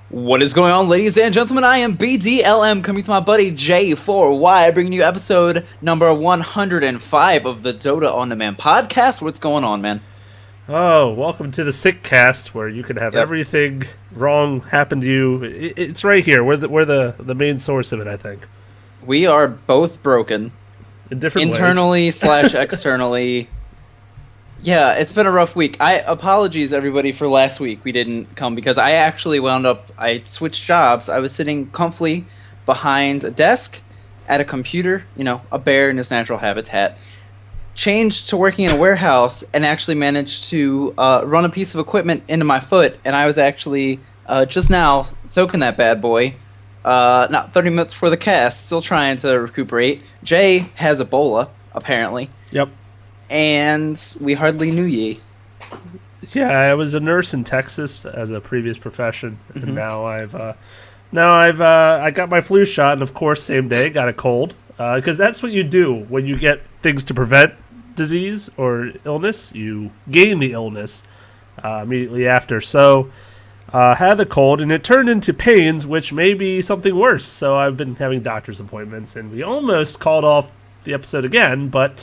What is going on, ladies and gentlemen? I am BDLM coming to my buddy J4Y, bringing you episode number 105 of the Dota On Demand podcast. What's going on, man? Oh, welcome to the Sick Cast, where you can have everything wrong happen to you. It's right here. We're the main source of it, I think. We are both broken. In different ways. Internally / externally. Yeah, it's been a rough week. Apologies, everybody, for last week. We didn't come because I actually I switched jobs. I was sitting comfily behind a desk at a computer, a bear in his natural habitat. Changed to working in a warehouse and actually managed to run a piece of equipment into my foot. And I was actually just now soaking that bad boy. Not 30 minutes before the cast, still trying to recuperate. Jay has Ebola, apparently. Yep. And we hardly knew ye. Yeah, I was a nurse in Texas as a previous profession, and now I got my flu shot, and of course, same day got a cold, because that's what you do when you get things to prevent disease or illness. You gain the illness immediately after. So, had the cold, and it turned into pains, which may be something worse. So I've been having doctor's appointments, and we almost called off the episode again, but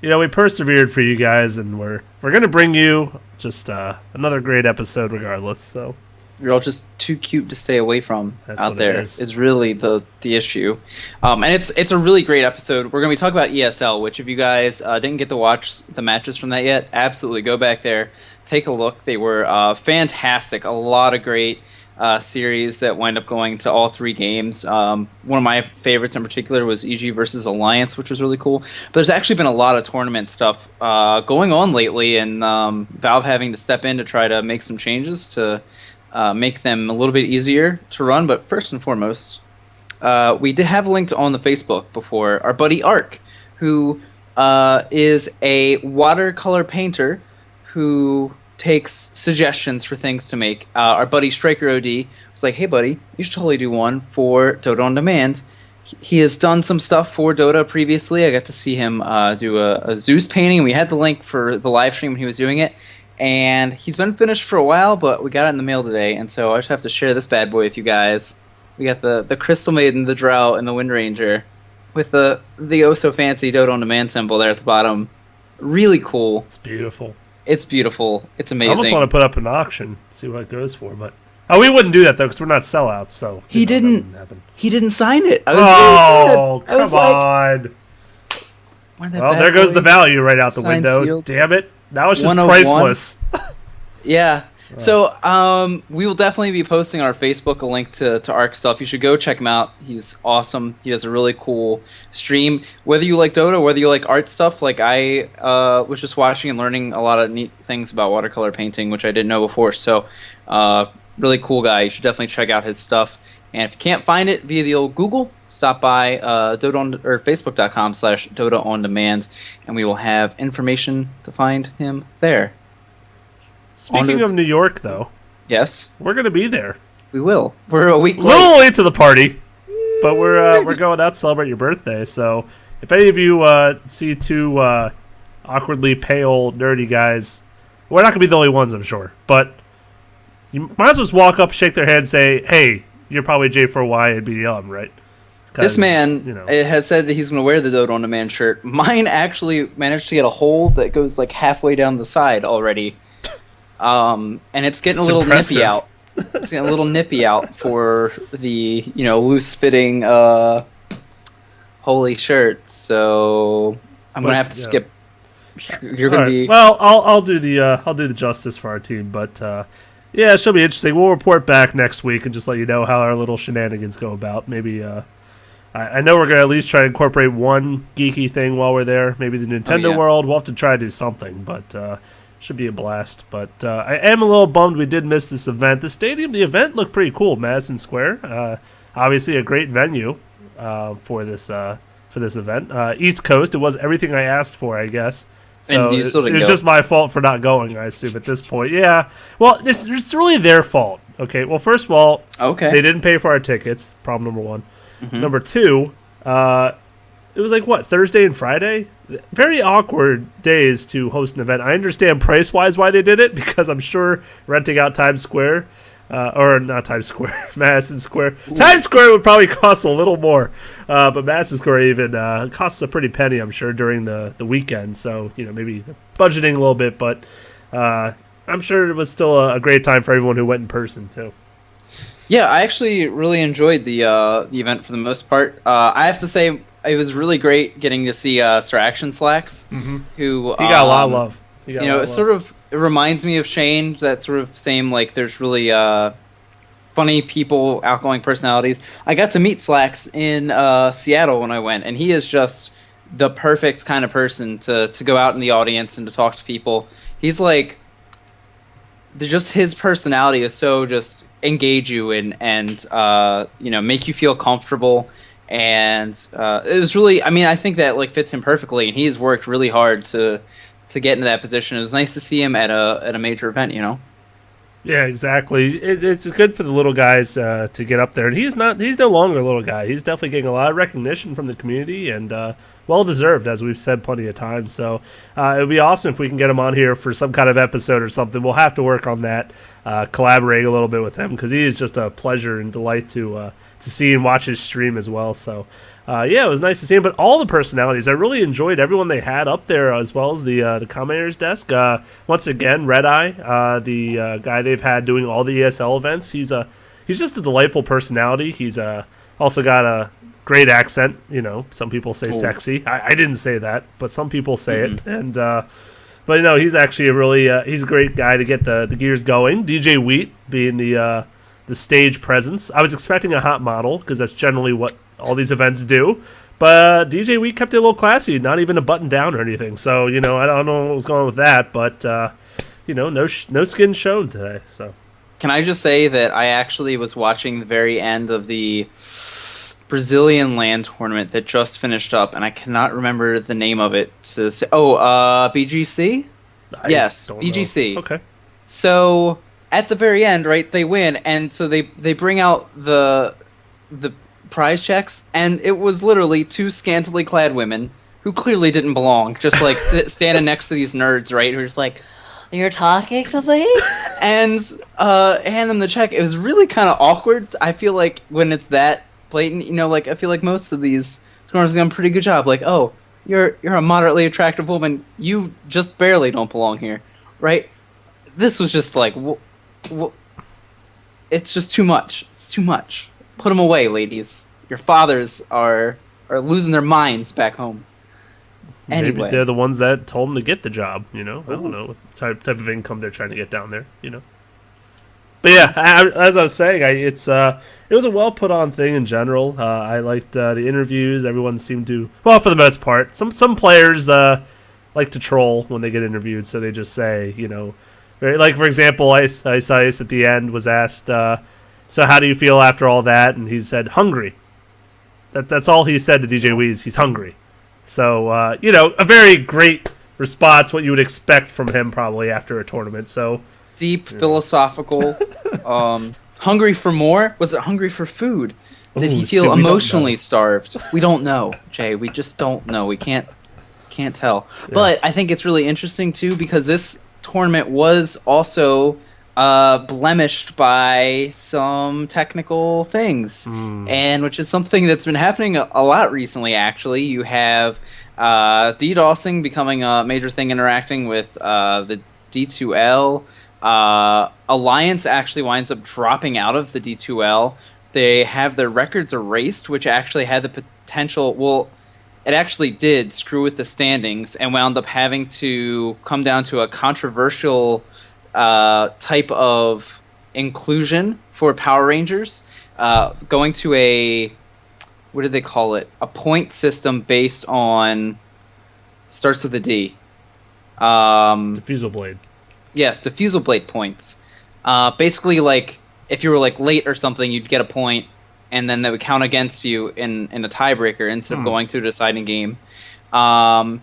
we persevered for you guys, and we're going to bring you just another great episode regardless. So you're all just too cute to stay away from out there is really the issue. And it's a really great episode. We're going to be talking about ESL, which if you guys didn't get to watch the matches from that yet, absolutely go back there, take a look. They were fantastic. A lot of great series that wind up going to all three games. One of my favorites in particular was EG versus Alliance, which was really cool. But there's actually been a lot of tournament stuff going on lately, and Valve having to step in to try to make some changes to make them a little bit easier to run. But first and foremost, we did have linked on the Facebook before our buddy Ark, who is a watercolor painter who takes suggestions for things to make. Our buddy Striker OD was like, hey buddy, you should totally do one for Dota On Demand. He has done some stuff for Dota previously. I got to see him do a Zeus painting. We had the link for the live stream when he was doing it, and he's been finished for a while, but we got it in the mail today, and so I just have to share this bad boy with you guys. We got the Crystal Maiden, the Drought, and the Wind Ranger with the oh so fancy Dota On Demand symbol there at the bottom. Really cool. It's beautiful. It's beautiful. It's amazing. I almost want to put up an auction, see what it goes for, but we wouldn't do that though because we're not sellouts. So he didn't sign it. I was come on. Well, there goes the value right out the window. Sealed. Damn it! Now it's just priceless. Yeah. So we will definitely be posting on our Facebook a link to Ark stuff. You should go check him out. He's awesome. He has a really cool stream. Whether you like Dota, whether you like art stuff, like I was just watching and learning a lot of neat things about watercolor painting, which I didn't know before. So really cool guy. You should definitely check out his stuff. And if you can't find it via the old Google, stop by Facebook.com/Dota On Demand, and we will have information to find him there. Speaking of New York, though, yes, we're going to be there. We will. We're a week late. A little late to the party, but we're going out to celebrate your birthday. So if any of you see two awkwardly pale, nerdy guys, we're not going to be the only ones, I'm sure. But you might as well just walk up, shake their hand, and say, "Hey, you're probably J4Y and BDLM, right?" This man has said that he's going to wear the Dota On Demand shirt. Mine actually managed to get a hole that goes like halfway down the side already. And it's getting a little nippy out. It's getting a little nippy out for the, loose fitting holy shirt. So I'm gonna have to skip. You're gonna be well. I'll do the justice for our team, but yeah, it should be interesting. We'll report back next week and just let you know how our little shenanigans go about. Maybe I know we're gonna at least try to incorporate one geeky thing while we're there. Maybe the Nintendo World. We'll have to try to do something, but. Should be a blast, but I am a little bummed we did miss this event. The event looked pretty cool, Madison Square. Obviously, a great venue for this event. East Coast, it was everything I asked for, I guess. So it was just my fault for not going, I assume, at this point. Yeah, well, it's really their fault. Okay, well, first of all, they didn't pay for our tickets. Problem number one. Number two, it was like, what, Thursday and Friday? Very awkward days to host an event. I understand price-wise why they did it, because I'm sure renting out Times Square Or not Times Square, Madison Square. Ooh. Times Square would probably cost a little more, but Madison Square even costs a pretty penny, I'm sure, during the weekend. So, maybe budgeting a little bit, but I'm sure it was still a great time for everyone who went in person, too. Yeah, I actually really enjoyed the event for the most part. I have to say, it was really great getting to see Sir Action Slacks, who... He got a lot of love. It reminds me of Shane, that sort of same, like, there's really funny people, outgoing personalities. I got to meet Slacks in Seattle when I went, and he is just the perfect kind of person to go out in the audience and to talk to people. He's like, just his personality is so just engage you and make you feel comfortable. And it was really, I think that like fits him perfectly, and he's worked really hard to get into that position. It was nice to see him at a major event, Yeah, exactly. It's good for the little guys to get up there, and he's no longer a little guy. He's definitely getting a lot of recognition from the community, and well deserved, as we've said plenty of times. So it would be awesome if we can get him on here for some kind of episode or something. We'll have to work on that, collaborate a little bit with him, because he is just a pleasure and delight to see and watch his stream as well. So it was nice to see him. But all the personalities, I really enjoyed everyone they had up there, as well as the commentator's desk. Once again, Red Eye, the guy they've had doing all the ESL events. He's just a delightful personality. He's also got a great accent. Some people say sexy. I didn't say that, but some people say it. And but he's actually a really he's a great guy to get the gears going. DJ Wheat being the stage presence. I was expecting a hot model, because that's generally what all these events do, but DJ Wheat kept it a little classy, not even a button down or anything. So I don't know what was going on with that, but no skin shown today. So can I just say that I actually was watching the very end of the Brazilian LAN tournament that just finished up, and I cannot remember the name of it to say. BGC? Yes, BGC. Know. Okay. So at the very end, right, they win, and so they bring out the prize checks, and it was literally two scantily clad women who clearly didn't belong, just like standing next to these nerds, right, who are just like, "You're talking to me?" and hand them the check. It was really kind of awkward. I feel like when it's that blatant, I feel like most of these tournaments have done a pretty good job. Like, oh, you're a moderately attractive woman, you just barely don't belong here, right? This was just like, it's just too much. It's too much. Put them away, ladies. Your fathers are losing their minds back home. Anyway. Maybe they're the ones that told them to get the job, I don't know what type of income they're trying to get down there, But yeah, as I was saying, it was a well put on thing in general. I liked the interviews. Everyone seemed to, well, for the most part. Some players like to troll when they get interviewed, so they just say, like, for example, Ice at the end was asked, so how do you feel after all that? And he said, hungry. That's all he said to DJ Weeze. He's hungry. So, a very great response, what you would expect from him probably after a tournament. So deep, philosophical, hungry for more? Was it hungry for food? Did he feel emotionally starved? We don't know, Jay. We just don't know. We can't tell. Yeah. But I think it's really interesting, too, because this tournament was also blemished by some technical things, and which is something that's been happening a lot recently, actually. You have DDoSing becoming a major thing, interacting with the D2L. Alliance actually winds up dropping out of the D2L. They have their records erased, which actually had the potential... Well, it actually did screw with the standings and wound up having to come down to a controversial type of inclusion for Power Rangers, going to a, what did they call it? A point system based on, starts with a D. Diffusal blade. Yes, diffusal blade points. Basically, like, if you were like late or something, you'd get a point, and then that would count against you in a tiebreaker instead of going to a deciding game. And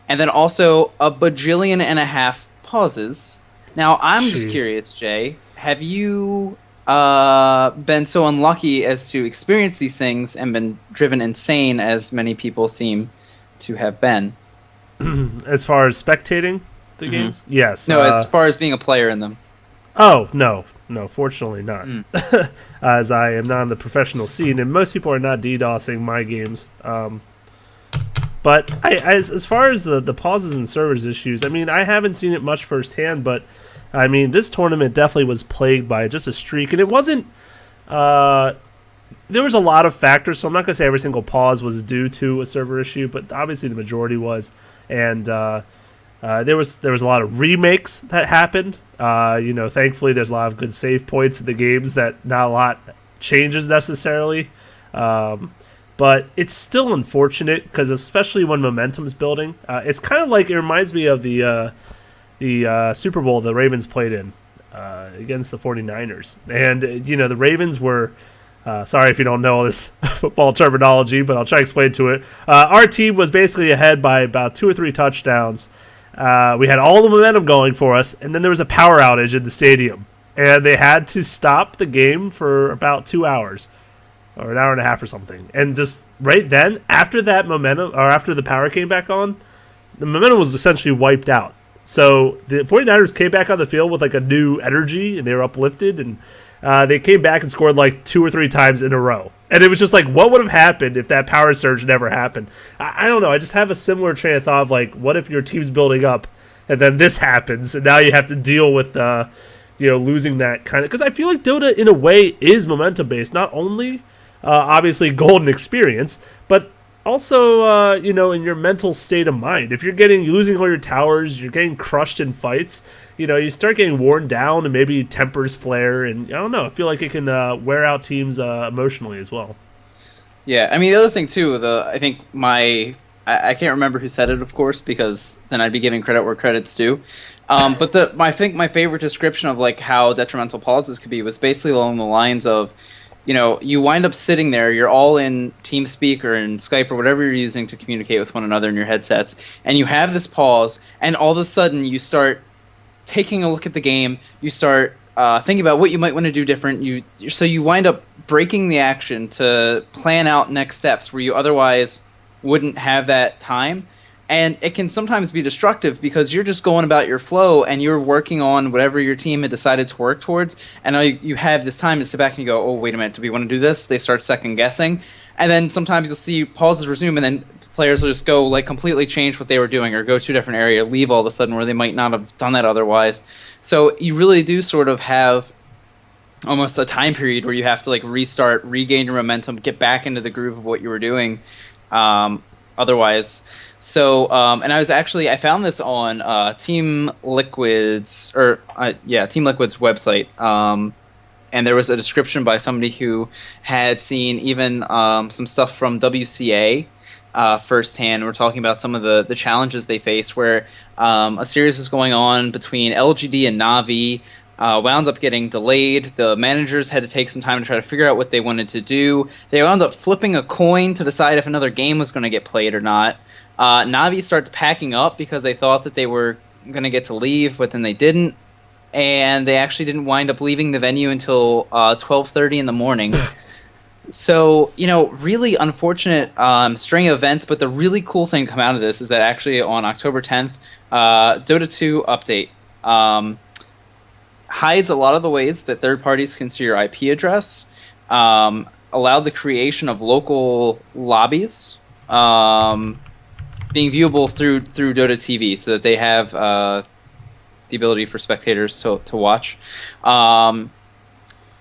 then also a bajillion and a half pauses. Now, I'm just curious, Jay, have you been so unlucky as to experience these things and been driven insane as many people seem to have been? As far as spectating the games? Yes. No, as far as being a player in them. Oh, no. No, fortunately not. As I am not in the professional scene, and most people are not DDoSing my games. But as far as the pauses and servers issues, I mean, I haven't seen it much firsthand, but I mean, this tournament definitely was plagued by just a streak, and it wasn't. There was a lot of factors, so I'm not going to say every single pause was due to a server issue, but obviously the majority was. And there was a lot of remakes that happened. Thankfully there's a lot of good save points in the games that not a lot changes necessarily. But it's still unfortunate because especially when momentum's building, it's kind of like it reminds me of the Super Bowl the Ravens played in against the 49ers. And, the Ravens were... sorry if you don't know all this football terminology, but I'll try to explain to it. Our team was basically ahead by about 2 or 3 touchdowns. We had all the momentum going for us, and then there was a power outage in the stadium. And they had to stop the game for about 2 hours, or an hour and a half or something. And just right then, after that momentum, or after the power came back on, the momentum was essentially wiped out. So the 49ers came back on the field with like a new energy, and they were uplifted, and they came back and scored like 2 or 3 times in a row. And it was just like, what would have happened if that power surge never happened? I don't know. I just have a similar train of thought of like, what if your team's building up and then this happens and now you have to deal with, losing that kind of... Because I feel like Dota, in a way, is momentum-based. Not only, obviously, golden experience, but also, in your mental state of mind. If you're losing all your towers, you're getting crushed in fights... you start getting worn down and maybe tempers flare, and I don't know. I feel like it can wear out teams emotionally as well. Yeah, I mean the other thing too. I think I can't remember who said it, of course, because then I'd be giving credit where credit's due. But I think my favorite description of like how detrimental pauses could be was basically along the lines of, you wind up sitting there, you're all in TeamSpeak or in Skype or whatever you're using to communicate with one another in your headsets, and you have this pause, and all of a sudden you start taking a look at the game, you start thinking about what you might want to do different. So you wind up breaking the action to plan out next steps where you otherwise wouldn't have that time. And it can sometimes be destructive because you're just going about your flow and you're working on whatever your team had decided to work towards. And now you have this time to sit back and you go, oh, wait a minute, do we want to do this? They start second guessing. And then sometimes you'll see pauses resume and then players will just go like completely change what they were doing or go to a different area, leave all of a sudden where they might not have done that otherwise. So you really do sort of have almost a time period where you have to like restart, regain your momentum, get back into the groove of what you were doing otherwise. So, and I found this on Team Liquid's website. And there was a description by somebody who had seen even some stuff from WCA firsthand. We're talking about some of the challenges they faced where a series was going on between LGD and Navi, wound up getting delayed. The managers had to take some time to try to figure out what they wanted to do. They wound up flipping a coin to decide if another game was going to get played or not. Navi starts packing up because they thought that they were going to get to leave, but then they didn't. And they actually didn't wind up leaving the venue until 12:30 in the morning. So, really unfortunate string of events, but the really cool thing to come out of this is that actually on October 10th, Dota 2 update hides a lot of the ways that third parties can see your IP address, allowed the creation of local lobbies, being viewable through Dota TV so that they have the ability for spectators to watch.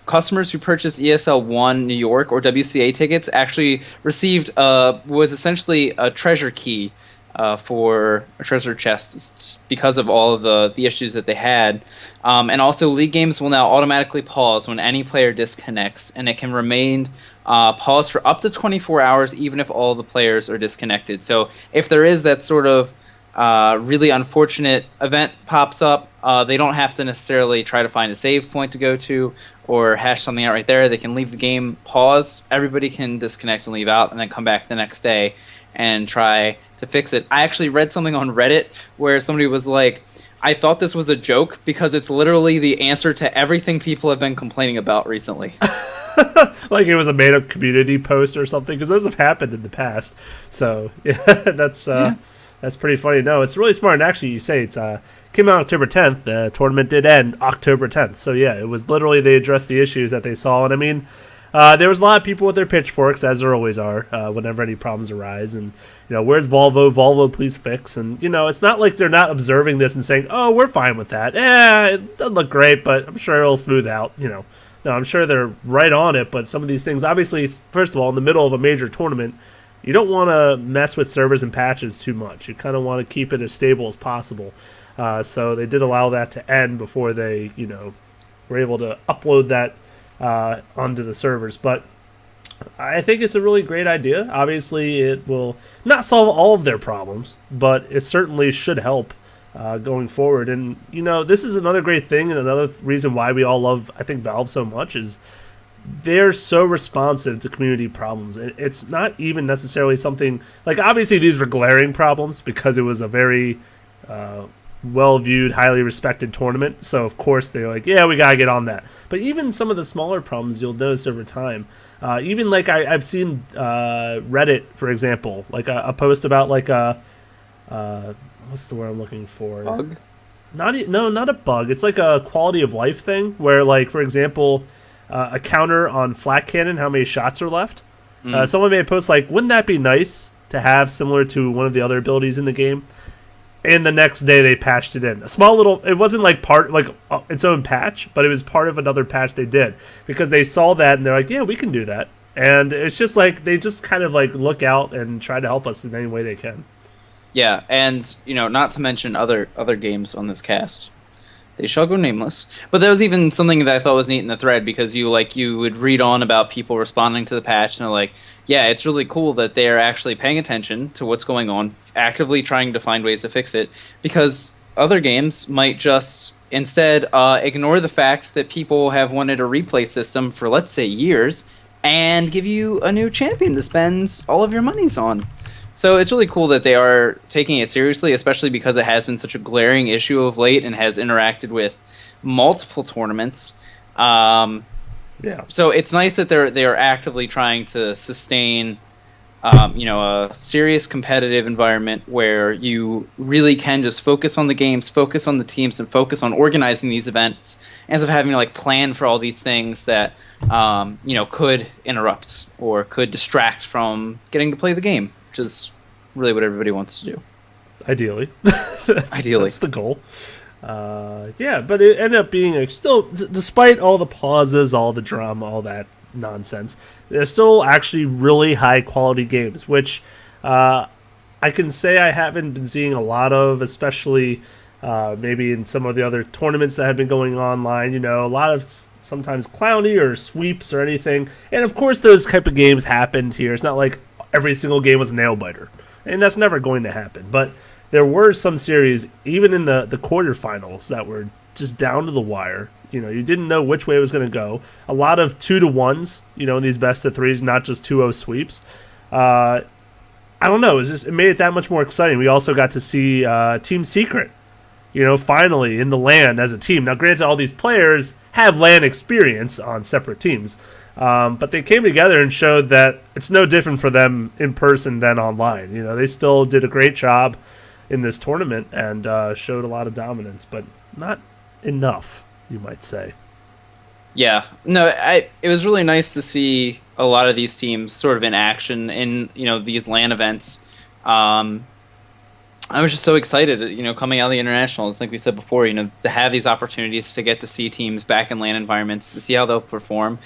Customers who purchased ESL One New York or WCA tickets actually received was essentially a treasure key for a treasure chest because of all of the issues that they had. And also, league games will now automatically pause when any player disconnects, and it can remain paused for up to 24 hours even if all the players are disconnected. So if there is that sort of really unfortunate event pops up, they don't have to necessarily try to find a save point to go to or hash something out right there. They can leave the game, pause, everybody can disconnect and leave out, and then come back the next day and try to fix it. I actually read something on Reddit where somebody was like, I thought this was a joke because it's literally the answer to everything people have been complaining about recently. Like it was a made-up community post or something, because those have happened in the past. So, yeah, that's pretty funny. No, it's really smart. And actually, you say it's came out October 10th. The tournament did end October 10th. So yeah, it was literally they addressed the issues that they saw. And I mean, there was a lot of people with their pitchforks, as there always are, whenever any problems arise. And, where's Volvo? Volvo, please fix. And, it's not like they're not observing this and saying, oh, we're fine with that. It doesn't look great, but I'm sure it'll smooth out, No, I'm sure they're right on it, but some of these things, obviously, first of all, in the middle of a major tournament, you don't want to mess with servers and patches too much. You kind of want to keep it as stable as possible. So they did allow that to end before they, were able to upload that onto the servers. But I think it's a really great idea. Obviously, it will not solve all of their problems, but it certainly should help going forward. And, this is another great thing, and another reason why we all love, I think, Valve so much is they're so responsive to community problems. It's not even necessarily something like, obviously these were glaring problems because it was a very well-viewed, highly respected tournament. So of course they're like, yeah, we gotta get on that. But even some of the smaller problems you'll notice over time. Even like I've seen Reddit, for example, like a post about like what's the word I'm looking for? Bug? Not a bug. It's like a quality of life thing where, like, for example, a counter on flat cannon, how many shots are left. Someone made a post like, wouldn't that be nice to have similar to one of the other abilities in the game? And the next day they patched it in. A small little, it wasn't like part, like its own patch, but it was part of another patch they did. Because they saw that and they're like, yeah, we can do that. And it's just like, they just kind of like look out and try to help us in any way they can. Yeah, and, not to mention other games on this cast. They shall go nameless. But that was even something that I thought was neat in the thread, because you would read on about people responding to the patch, and they're like, yeah, it's really cool that they're actually paying attention to what's going on, actively trying to find ways to fix it, because other games might just instead ignore the fact that people have wanted a replay system for, let's say, years, and give you a new champion to spend all of your monies on. So it's really cool that they are taking it seriously, especially because it has been such a glaring issue of late and has interacted with multiple tournaments. Yeah. So it's nice that they are actively trying to sustain, a serious competitive environment where you really can just focus on the games, focus on the teams, and focus on organizing these events, instead of having to plan for all these things that could interrupt or could distract from getting to play the game, which is really what everybody wants to do. Ideally. Ideally. That's the goal. Yeah, but it ended up being still, despite all the pauses, all the drama, all that nonsense, they're still actually really high quality games, which I can say I haven't been seeing a lot of, especially maybe in some of the other tournaments that have been going online. A lot of sometimes clowny or sweeps or anything. And of course those type of games happened here. It's not like every single game was a nail biter, and that's never going to happen. But there were some series, even in the quarterfinals, that were just down to the wire. You didn't know which way it was going to go. A lot of 2-1s, in these best of threes, not just 2-0 sweeps. I don't know. It made it that much more exciting. We also got to see Team Secret, finally in the LAN as a team. Now, granted, all these players have LAN experience on separate teams. But they came together and showed that it's no different for them in person than online. They still did a great job in this tournament and showed a lot of dominance, but not enough, you might say. Yeah. No, it was really nice to see a lot of these teams sort of in action in, these LAN events. I was just so excited, coming out of the internationals, like we said before, to have these opportunities to get to see teams back in LAN environments, to see how they'll perform.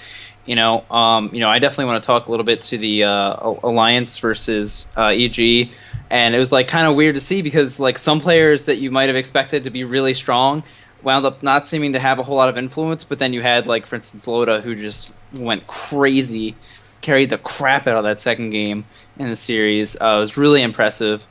I definitely want to talk a little bit to the Alliance versus EG, and it was kind of weird to see because some players that you might have expected to be really strong wound up not seeming to have a whole lot of influence, but then you had for instance Loda, who just went crazy, carried the crap out of that second game in the series. It was really impressive.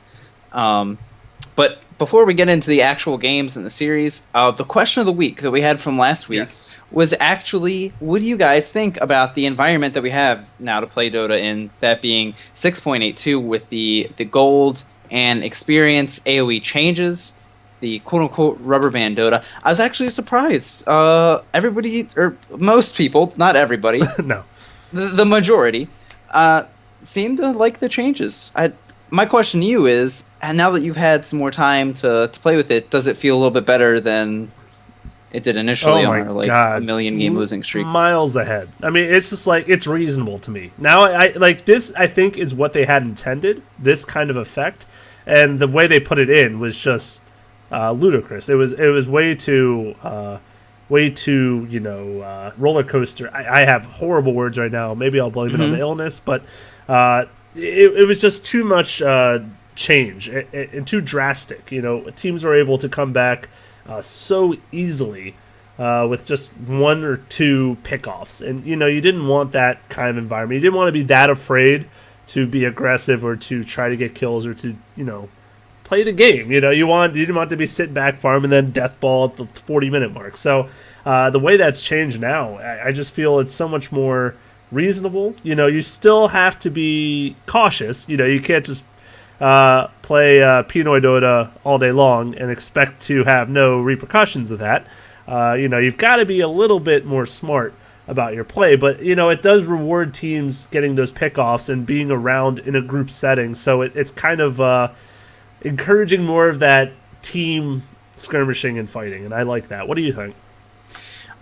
But before we get into the actual games in the series, the question of the week that we had from last week was actually, what do you guys think about the environment that we have now to play Dota in, that being 6.82 with the gold and experience AoE changes, the quote-unquote rubber band Dota? I was actually surprised. Everybody, or most people, not everybody, no, the majority, seemed to like the changes. my question to you is, and now that you've had some more time to play with it, does it feel a little bit better than it did initially Oh on my our like a god, million game losing streak? miles ahead. I mean, it's just like it's reasonable to me now. I like this. I think is what they had intended. This kind of effect, and the way they put it in was just ludicrous. It was way too. Roller coaster. I have horrible words right now. Maybe I'll blame it on the illness, but it was just too much change and too drastic. Teams were able to come back so easily with just one or two pickoffs, and you didn't want that kind of environment. You didn't want to be that afraid to be aggressive or to try to get kills or to play the game. You didn't want to be sitting back farming then death ball at the 40-minute mark. So the way that's changed now, I just feel it's so much more reasonable. You still have to be cautious. You can't just play Pinoy Dota all day long and expect to have no repercussions of that. You've got to be a little bit more smart about your play, but it does reward teams getting those pickoffs and being around in a group setting. So it's kind of encouraging more of that team skirmishing and fighting, and I like that. What do you think?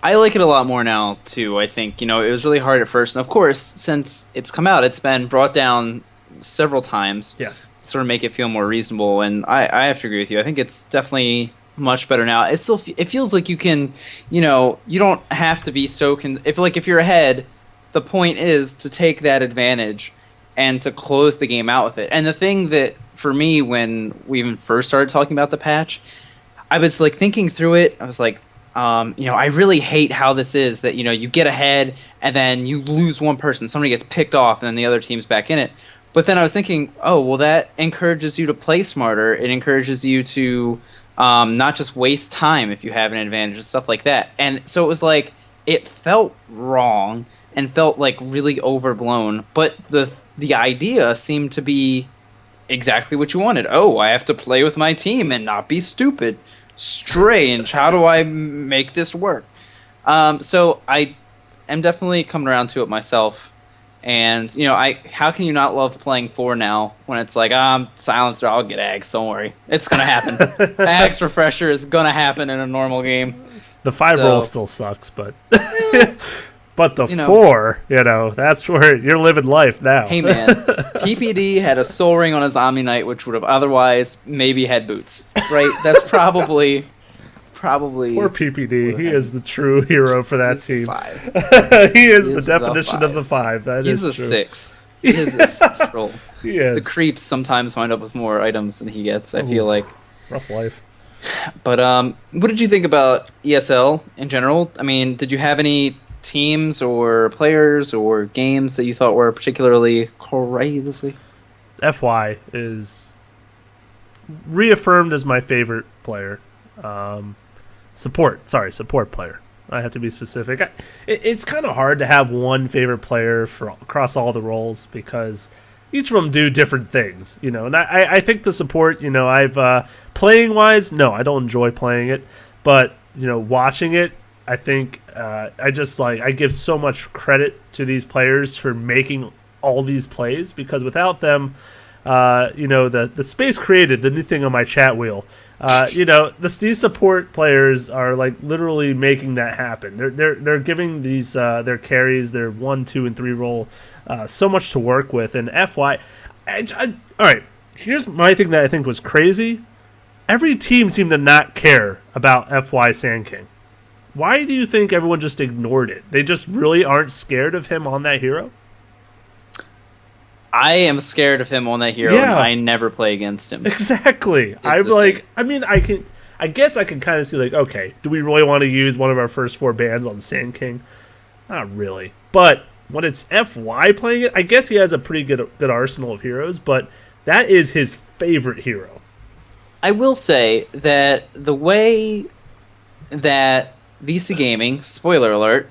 I like it a lot more now too. I think it was really hard at first, and of course, since it's come out, it's been brought down several times. Yeah, to sort of make it feel more reasonable. And I have to agree with you. I think it's definitely much better now. It feels like you can, you don't have to be so if you're ahead, the point is to take that advantage and to close the game out with it. And the thing that for me, when we even first started talking about the patch, I was like thinking through it. I was like, I really hate how this is that, you get ahead and then you lose one person, somebody gets picked off and then the other team's back in it. But then I was thinking, oh, well, that encourages you to play smarter. It encourages you to not just waste time if you have an advantage and stuff like that. And so it was like, it felt wrong and felt like really overblown. But the idea seemed to be exactly what you wanted. Oh, I have to play with my team and not be stupid. Strange. How do I make this work? So I am definitely coming around to it myself. And, how can you not love playing 4 now when it's like, I'm silencer, I'll get Ags, don't worry. It's going to happen. Ags refresher is going to happen in a normal game. The 5 roll still sucks, but but the 4, that's where you're living life now. Hey, man, PPD had a soul ring on his Omni Knight, which would have otherwise maybe had boots, right? That's probably... Poor PPD. He is the true hero for that team. 5. He is the definition of the 5. He's is a true. 6. He is a 6 roll. He is. The creeps sometimes wind up with more items than he gets, I feel like. Rough life. But what did you think about ESL in general? I mean, did you have any teams or players or games that you thought were particularly crazy? FY is reaffirmed as my favorite player. Support player. I have to be specific. It's kind of hard to have one favorite player across all the roles because each of them do different things, And I think the support, I've playing wise, no, I don't enjoy playing it, but watching it, I think I give so much credit to these players for making all these plays because without them, the space created, the new thing on my chat wheel. These support players are like literally making that happen. They're giving these their carries, their 1, 2, and 3 roll so much to work with. And FY, all right. Here's my thing that I think was crazy. Every team seemed to not care about FY Sand King. Why do you think everyone just ignored it? They just really aren't scared of him on that hero? I am scared of him on that hero, and I never play against him. Exactly. I'm like, I guess I can kind of see, like, okay, do we really want to use one of our first 4 bans on Sand King? Not really. But when it's FY playing it, I guess he has a pretty good arsenal of heroes, but that is his favorite hero. I will say that the way that VC Gaming, spoiler alert,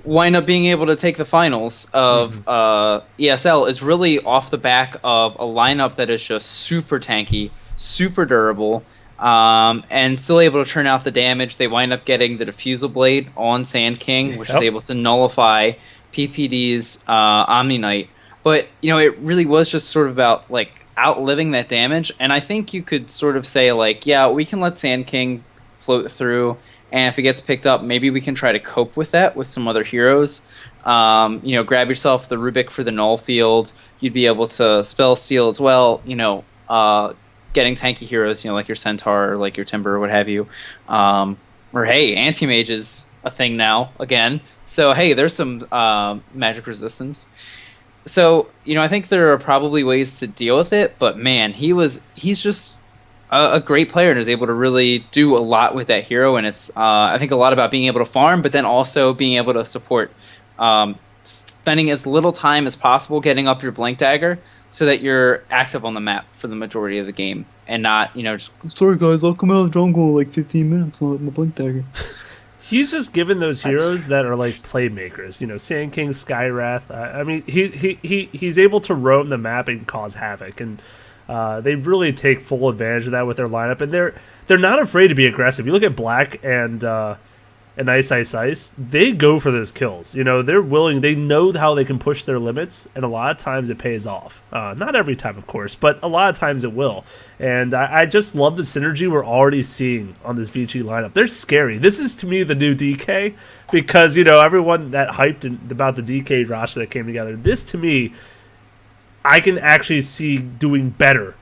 wind up being able to take the finals of ESL is really off the back of a lineup that is just super tanky, super durable, and still able to turn out the damage. They wind up getting the Diffusal Blade on Sand King, which is able to nullify PPD's Omni Knight. But it really was just sort of about like outliving that damage. And I think you could sort of say like, yeah, we can let Sand King float through, and if it gets picked up, maybe we can try to cope with that with some other heroes. Grab yourself the Rubik for the null field. You'd be able to spell steal as well. Getting tanky heroes, like your Centaur or like your Timber or what have you. Or hey, Anti-Mage is a thing now again. So hey, there's some magic resistance. So I think there are probably ways to deal with it, but man, he's just a great player and is able to really do a lot with that hero. And it's I think a lot about being able to farm, but then also being able to support, spending as little time as possible getting up your Blink Dagger so that you're active on the map for the majority of the game and not just, sorry guys, I'll come out of the jungle like 15 minutes on my Blink Dagger. He's just given those heroes that are like playmakers, Sand King, Skywrath. I mean, he's able to roam the map and cause havoc, and they really take full advantage of that with their lineup. And they're not afraid to be aggressive. You look at Black and Ice. They go for those kills. They're willing. They know how they can push their limits, and a lot of times it pays off. Not every time, of course, but a lot of times it will. And I just love the synergy we're already seeing on this VG lineup. They're scary. This is, to me, the new DK, because, everyone that hyped about the DK roster that came together, this, to me, I can actually see doing better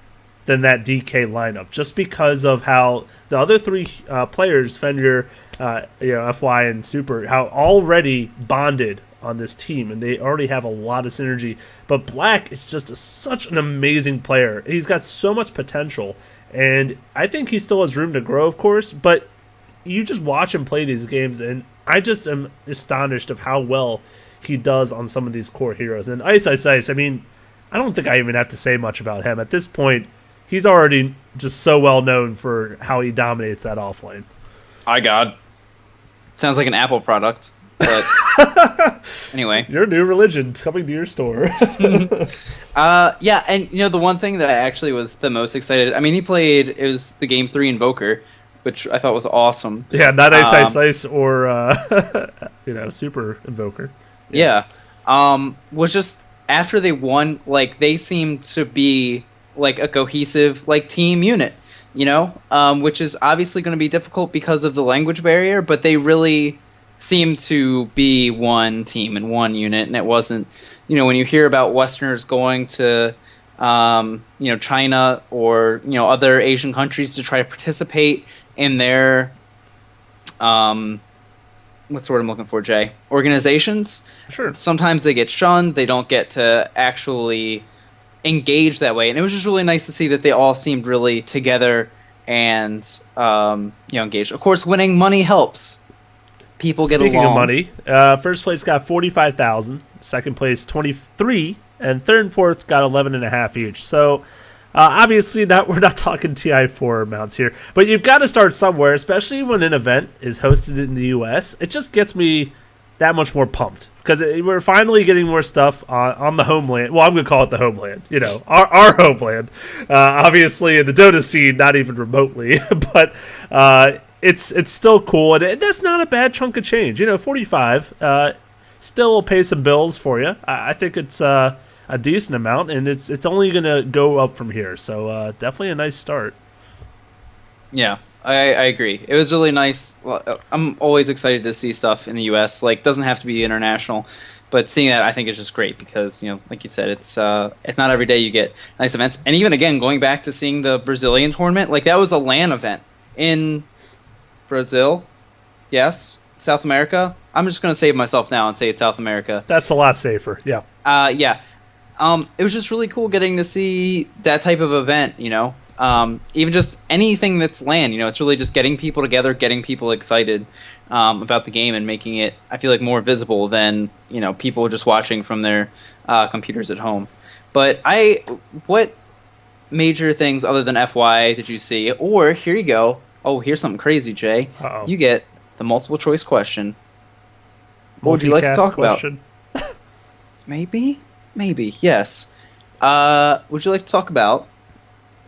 than that DK lineup, just because of how the other three players, Fenrir, FY, and Super, how already bonded on this team, and they already have a lot of synergy. But Black is just such an amazing player. He's got so much potential, and I think he still has room to grow, of course, but you just watch him play these games, and I just am astonished of how well he does on some of these core heroes. And Ice, I mean, I don't think I even have to say much about him. At this point, he's already just so well known for how he dominates that offlane. My God. Sounds like an Apple product. But anyway. Your new religion coming to your store. Yeah, and the one thing that I actually was the most excited, I mean, it was the Game 3 Invoker, which I thought was awesome. Yeah, not Ice or Super Invoker. Yeah. Was just after they won, like they seemed to be like a cohesive like team unit, which is obviously going to be difficult because of the language barrier, but they really seemed to be one team and one unit. And it wasn't, when you hear about Westerners going to, China or, other Asian countries to try to participate in their, what's the word I'm looking for, Jay? Organizations. Sure. Sometimes they get shunned. They don't get to actually engage that way. And it was just really nice to see that they all seemed really together and, engaged. Of course, winning money helps. People get along. Speaking of money, first place got $45,000, second place $23,000, and third and fourth got $11.5 each. So obviously, we're not talking TI4 amounts here, but you've got to start somewhere, especially when an event is hosted in the U.S. It just gets me that much more pumped because we're finally getting more stuff on the homeland. Well, I'm going to call it the homeland, our homeland. Obviously, in the Dota scene, not even remotely, but it's still cool, and that's not a bad chunk of change. 45 still will pay some bills for you. I think it's a decent amount, and it's only going to go up from here. So definitely a nice start. Yeah, I agree. It was really nice. I'm always excited to see stuff in the U.S. Like, doesn't have to be international, but seeing that I think is just great because like you said, it's not every day you get nice events. And even again, going back to seeing the Brazilian tournament, like that was a LAN event in Brazil. Yes, South America. I'm just going to save myself now and say it's South America. That's a lot safer. Yeah. Yeah. It was just really cool getting to see that type of event, even just anything that's LAN, it's really just getting people together, getting people excited about the game and making it, I feel like, more visible than, people just watching from their computers at home. But what major things other than FY did you see? Or here you go. Oh, here's something crazy, Jay. Uh-oh. You get the multiple choice question. What would you like to talk question. About? Maybe, yes. Would you like to talk about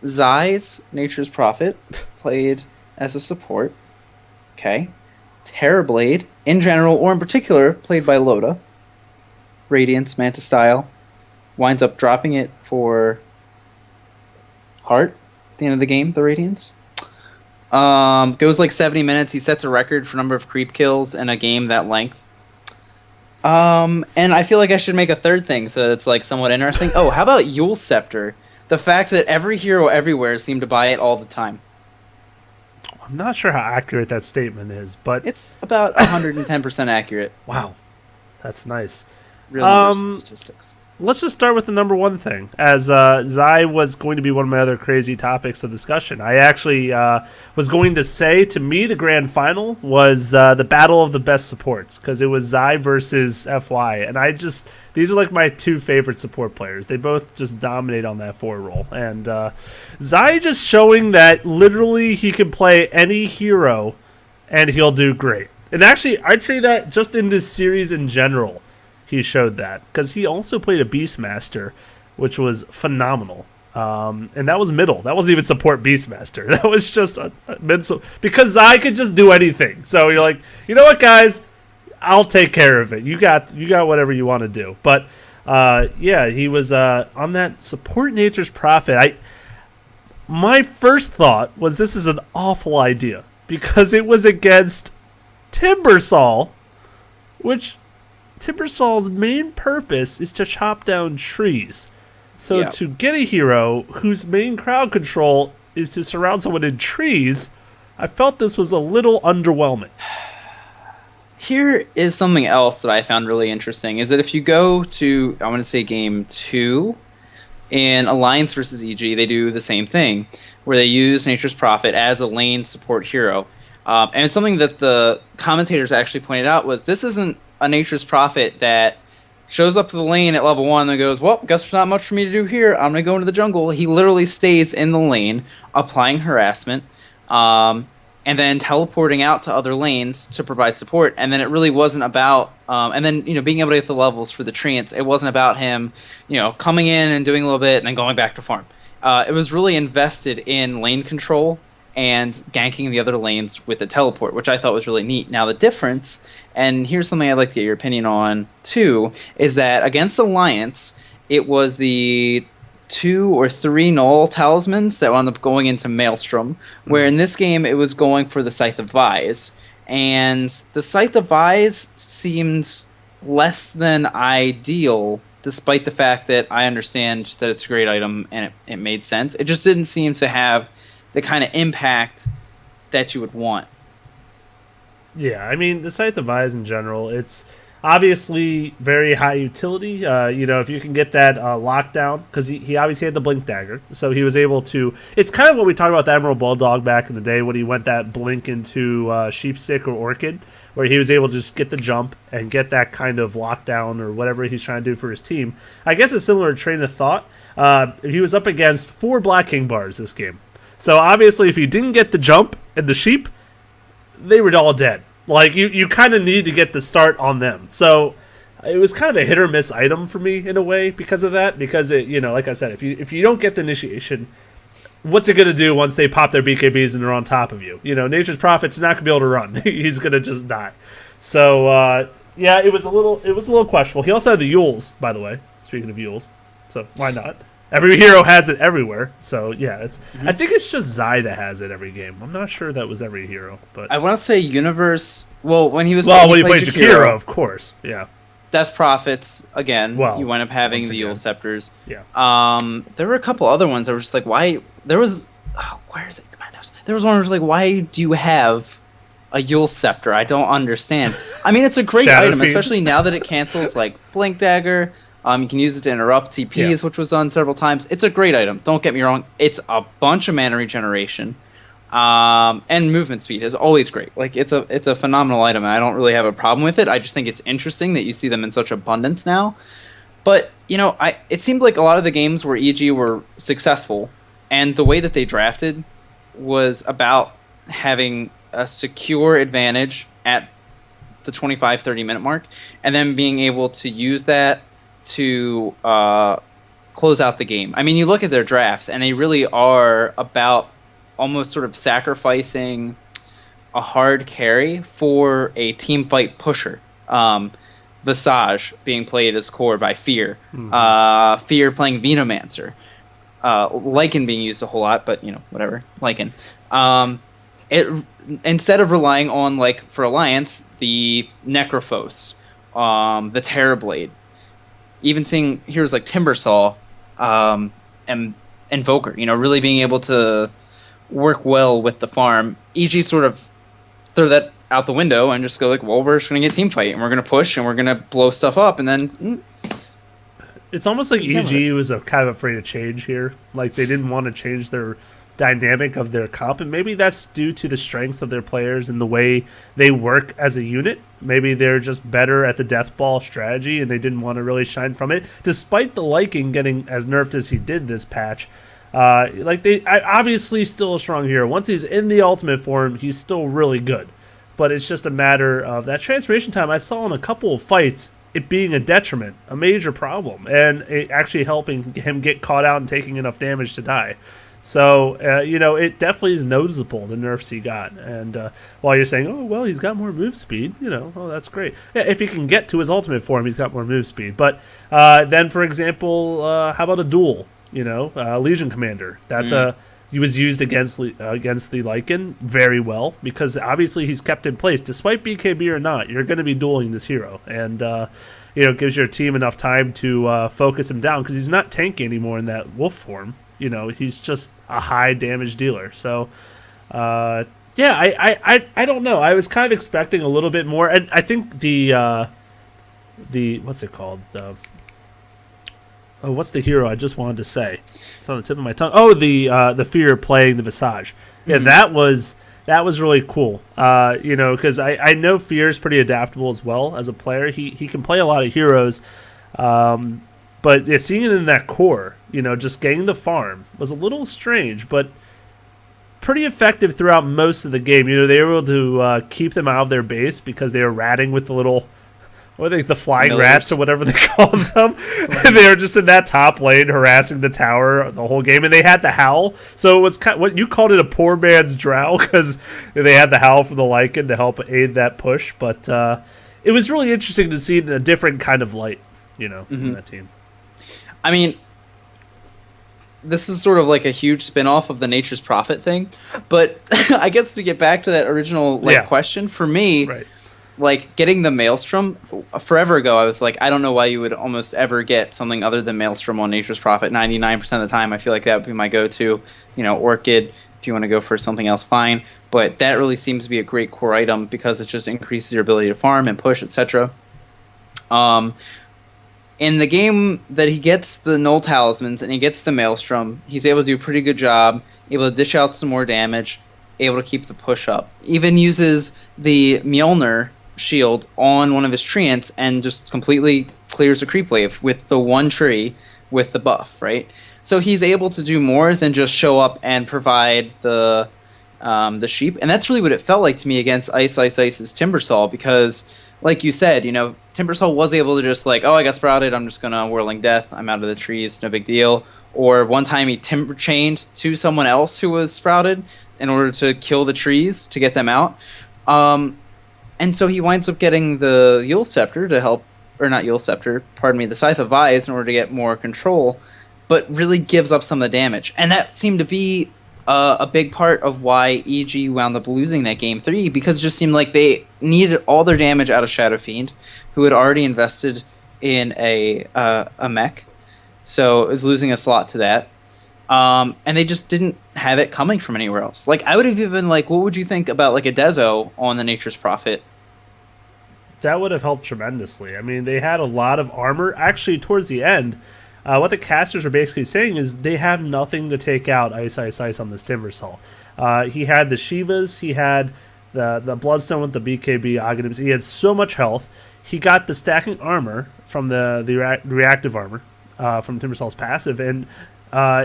Zai's Nature's Prophet, played as a support? Okay. Terrorblade, in general or in particular, played by Loda. Radiance, Manta Style. winds up dropping it for Hart at the end of the game, the Radiance. Goes like 70 minutes. He sets a record for number of creep kills in a game that length. And I feel like I should make a third thing so it's like somewhat interesting. Oh, how about Yule Scepter? The fact that every hero everywhere seemed to buy it all the time. I'm not sure how accurate that statement is, but it's about 110% accurate. Wow, that's nice. Real numbers and statistics. Let's just start with the number one thing, as Zai was going to be one of my other crazy topics of discussion. I actually was going to say, to me, the grand final was the battle of the best supports, because it was Zai versus FY, and these are like my two favorite support players. They both just dominate on that 4 role, and Zai just showing that literally he can play any hero, and he'll do great. And actually, I'd say that just in this series in general, he showed that, because he also played a Beastmaster, which was phenomenal. And that was middle. That wasn't even support Beastmaster. That was just a middle, because Zai could just do anything. So you're like, you know what, guys? I'll take care of it. You got whatever you want to do. But yeah, he was on that support Nature's Prophet. My first thought was this is an awful idea, because it was against Timbersol, which Timbersol's main purpose is to chop down trees. So to get a hero whose main crowd control is to surround someone in trees, I felt this was a little underwhelming. Here is something else that I found really interesting, is that if you go to, I want to say game 2, in Alliance versus EG, they do the same thing, where they use Nature's Prophet as a lane support hero. And it's something that the commentators actually pointed out was this isn't a Nature's Prophet that shows up to the lane at level 1 and goes, well, guess there's not much for me to do here. I'm going to go into the jungle. He literally stays in the lane, applying harassment, and then teleporting out to other lanes to provide support. And then it really wasn't about, and then, being able to get the levels for the treants. It wasn't about him, coming in and doing a little bit and then going back to farm. It was really invested in lane control and ganking the other lanes with a teleport, which I thought was really neat. Now the difference, and here's something I'd like to get your opinion on too, is that against Alliance, it was the 2 or 3 null talismans that wound up going into Maelstrom, where in this game it was going for the Scythe of Vise. And the Scythe of Vise seemed less than ideal, despite the fact that I understand that it's a great item and it made sense. It just didn't seem to have the kind of impact that you would want. Yeah, I mean, the Scythe of Vise in general, it's obviously very high utility. If you can get that lockdown, because he obviously had the Blink Dagger, so he was able to... It's kind of what we talked about with Admiral Bulldog back in the day when he went that Blink into Sheepstick or Orchid, where he was able to just get the jump and get that kind of lockdown or whatever he's trying to do for his team. I guess a similar train of thought. He was up against 4 Black King bars this game. So obviously if he didn't get the jump and the sheep, they were all dead. Like, you kind of need to get the start on them. So it was kind of a hit or miss item for me in a way because of that. Because, like I said, if you don't get the initiation, what's it going to do once they pop their BKBs and they're on top of you? Nature's Prophet's not going to be able to run. He's going to just die. So, yeah, it was a little questionable. He also had the Yules, by the way, speaking of Yules. So why not? Every hero has it everywhere, so yeah, I think it's just Zai that has it every game. I'm not sure that was every hero, but I want to say Universe. Well, when he was when he played Jakiro, of course, yeah. Death Prophets again. Well, you wind up having the Yule Scepters. Yeah. There were a couple other ones that were just like, why? There was, where is it? There was one where was like, why do you have a Yule Scepter? I don't understand. I mean, it's a great item, especially now that it cancels like Blink Dagger. You can use it to interrupt TPs, which was done several times. It's a great item. Don't get me wrong. It's a bunch of mana regeneration, and movement speed is always great. Like it's a phenomenal item, and I don't really have a problem with it. I just think it's interesting that you see them in such abundance now. But it seemed like a lot of the games where EG were successful, and the way that they drafted was about having a secure advantage at the 25-30 minute mark, and then being able to use that to close out the game. I mean, you look at their drafts, and they really are about almost sort of sacrificing a hard carry for a team fight pusher. Visage being played as core by Fear. Fear playing Venomancer. Lycan being used a whole lot, but whatever. Lycan. It instead of relying on, like, for Alliance, the Necrophos, the Terrorblade, even seeing heroes like Timbersaw, and Invoker, really being able to work well with the farm. EG sort of throw that out the window and just go like, well, we're just going to get team fight and we're going to push and we're going to blow stuff up, and then it's almost like EG was kind of afraid of change here. Like, they didn't want to change their dynamic of their comp, and maybe that's due to the strengths of their players and the way they work as a unit. Maybe they're just better at the death ball strategy and they didn't want to really shine from it, despite the Lycan getting as nerfed as he did this patch. Obviously still a strong hero. Once he's in the ultimate form, he's still really good, but it's just a matter of that transformation time. I saw in a couple of fights it being a detriment, a major problem, and it actually helping him get caught out and taking enough damage to die. So, it definitely is noticeable, the nerfs he got. And while you're saying, oh, well, he's got more move speed, oh, that's great. Yeah, if he can get to his ultimate form, he's got more move speed. But then, for example, how about a duel? Legion Commander. He was used against the Lycan very well, because obviously he's kept in place. Despite BKB or not, you're going to be dueling this hero. And, it gives your team enough time to focus him down, because he's not tanky anymore in that wolf form. He's just a high damage dealer. So, I don't know. I was kind of expecting a little bit more, and I think the what's it called? What's the hero I just wanted to say? It's on the tip of my tongue. Oh, the Fear playing the Visage. Yeah, that was really cool. Because I know Fear is pretty adaptable as well as a player. He can play a lot of heroes. But seeing it in that core, just getting the farm was a little strange, but pretty effective throughout most of the game. They were able to keep them out of their base because they were ratting with the little, the flying rats or whatever they call them. And they were just in that top lane harassing the tower the whole game, and they had the Howl. So it was kind of, what you called it, a poor man's Drow, because they had the Howl from the Lycan to help aid that push. But it was really interesting to see it in a different kind of light, in that team. I mean, this is sort of like a huge spin-off of the Nature's Prophet thing, but I guess to get back to that original question, for me, right, like, getting the Maelstrom, forever ago, I was like, I don't know why you would almost ever get something other than Maelstrom on Nature's Prophet. 99% of the time, I feel like that would be my go-to. Orchid, if you want to go for something else, fine, but that really seems to be a great core item because it just increases your ability to farm and push, etc. In the game that he gets the Null Talismans and he gets the Maelstrom, he's able to do a pretty good job, able to dish out some more damage, able to keep the push up. Even uses the Mjolnir shield on one of his treants and just completely clears a creep wave with the one tree with the buff, right? So he's able to do more than just show up and provide the sheep. And that's really what it felt like to me against Ice's Timbersaw, because, like you said, Timbersaw was able to just like, oh, I got sprouted, I'm just going to Whirling Death, I'm out of the trees, no big deal. Or one time he timber chained to someone else who was sprouted in order to kill the trees to get them out. And so he winds up getting the Yule Scepter to help, or not Yule Scepter, pardon me, the Scythe of Vise in order to get more control, but really gives up some of the damage. And that seemed to be a big part of why EG wound up losing that game 3, because it just seemed like they needed all their damage out of Shadow Fiend, who had already invested in a mech, so it was losing a slot to that. And they just didn't have it coming from anywhere else. Like, I would have even, like, what would you think about, like, a Dezo on the Nature's Prophet? That would have helped tremendously. I mean, they had a lot of armor. Actually, towards the end, what the casters are basically saying is they have nothing to take out Ice on this Timbersaw. He had the Shivas, he had the Bloodstone with the BKB Aghanims. He had so much health. He got the stacking armor from the reactive armor from Timbersaw's passive, and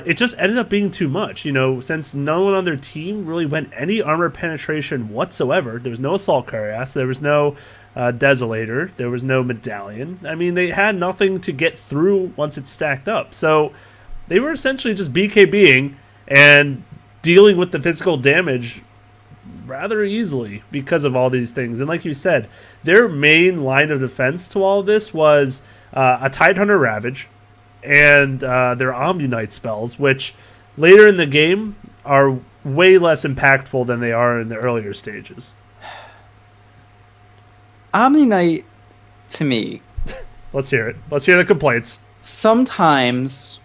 it just ended up being too much, since no one on their team really went any armor penetration whatsoever. There was no Assault Cuirass, there was no Desolator, there was no Medallion. I mean, they had nothing to get through once it stacked up. So they were essentially just BKBing and dealing with the physical damage rather easily because of all these things. And like you said, their main line of defense to all of this was a Tidehunter Ravage and their Omni-Knight spells, which later in the game are way less impactful than they are in the earlier stages. Omni-Knight, to me... Let's hear it. Let's hear the complaints. Sometimes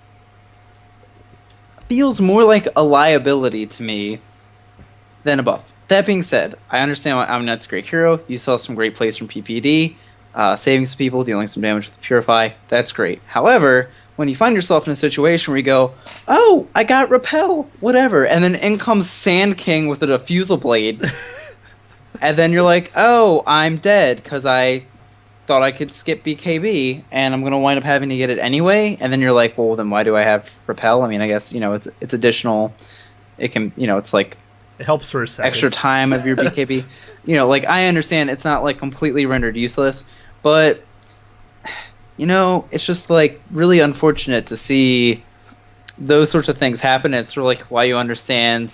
feels more like a liability to me than a buff. That being said, I understand why Omni-Knight's a great hero. You saw some great plays from PPD, saving some people, dealing some damage with Purify. That's great. However, when you find yourself in a situation where you go, oh, I got Repel, whatever, and then in comes Sand King with a Diffusal Blade, and then you're like, oh, I'm dead because I thought I could skip BKB, and I'm going to wind up having to get it anyway, and then you're like, well, then why do I have Repel? I mean, I guess, it's additional, it can, it's like, it helps for a second. Extra time of your BKB. I understand it's not, like, completely rendered useless, but, it's just, like, really unfortunate to see those sorts of things happen. It's sort of like why you understand.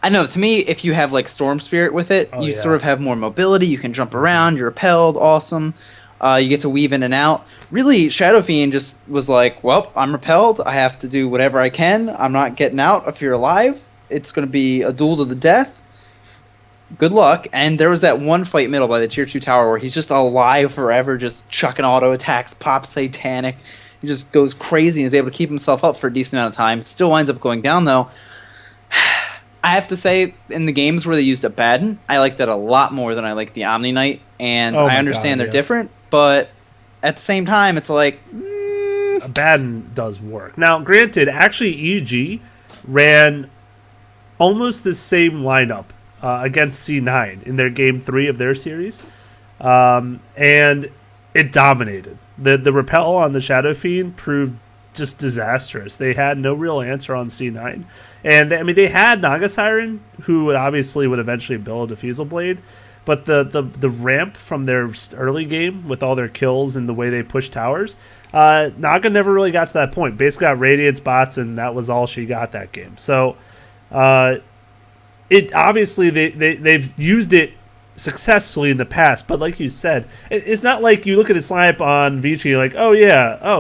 I know, to me, if you have, like, Storm Spirit with it, you sort of have more mobility, you can jump around, you're repelled, awesome. You get to weave in and out. Really, Shadow Fiend just was like, well, I'm repelled. I have to do whatever I can. I'm not getting out if you're alive. It's going to be a duel to the death. Good luck. And there was that one fight middle by the Tier 2 tower where he's just alive forever, just chucking auto attacks, pop Satanic. He just goes crazy and is able to keep himself up for a decent amount of time. Still winds up going down, though. I have to say, in the games where they used Abaddon, I like that a lot more than I like the Omni-Knight. And I understand they're different, but at the same time, it's like... Abaddon does work. Now, granted, actually, EG ran almost the same lineup against C9 in their Game 3 of their series, and it dominated. The repel on the Shadow Fiend proved just disastrous. They had no real answer on C9. And, I mean, they had Naga Siren, who would eventually build a Diffusal Blade, but the ramp from their early game with all their kills and the way they pushed towers, Naga never really got to that point. Basically got Radiance bots, and that was all she got that game. So, it obviously they've used it successfully in the past, but like you said, it's not like you look at this lineup on Vici, you're like,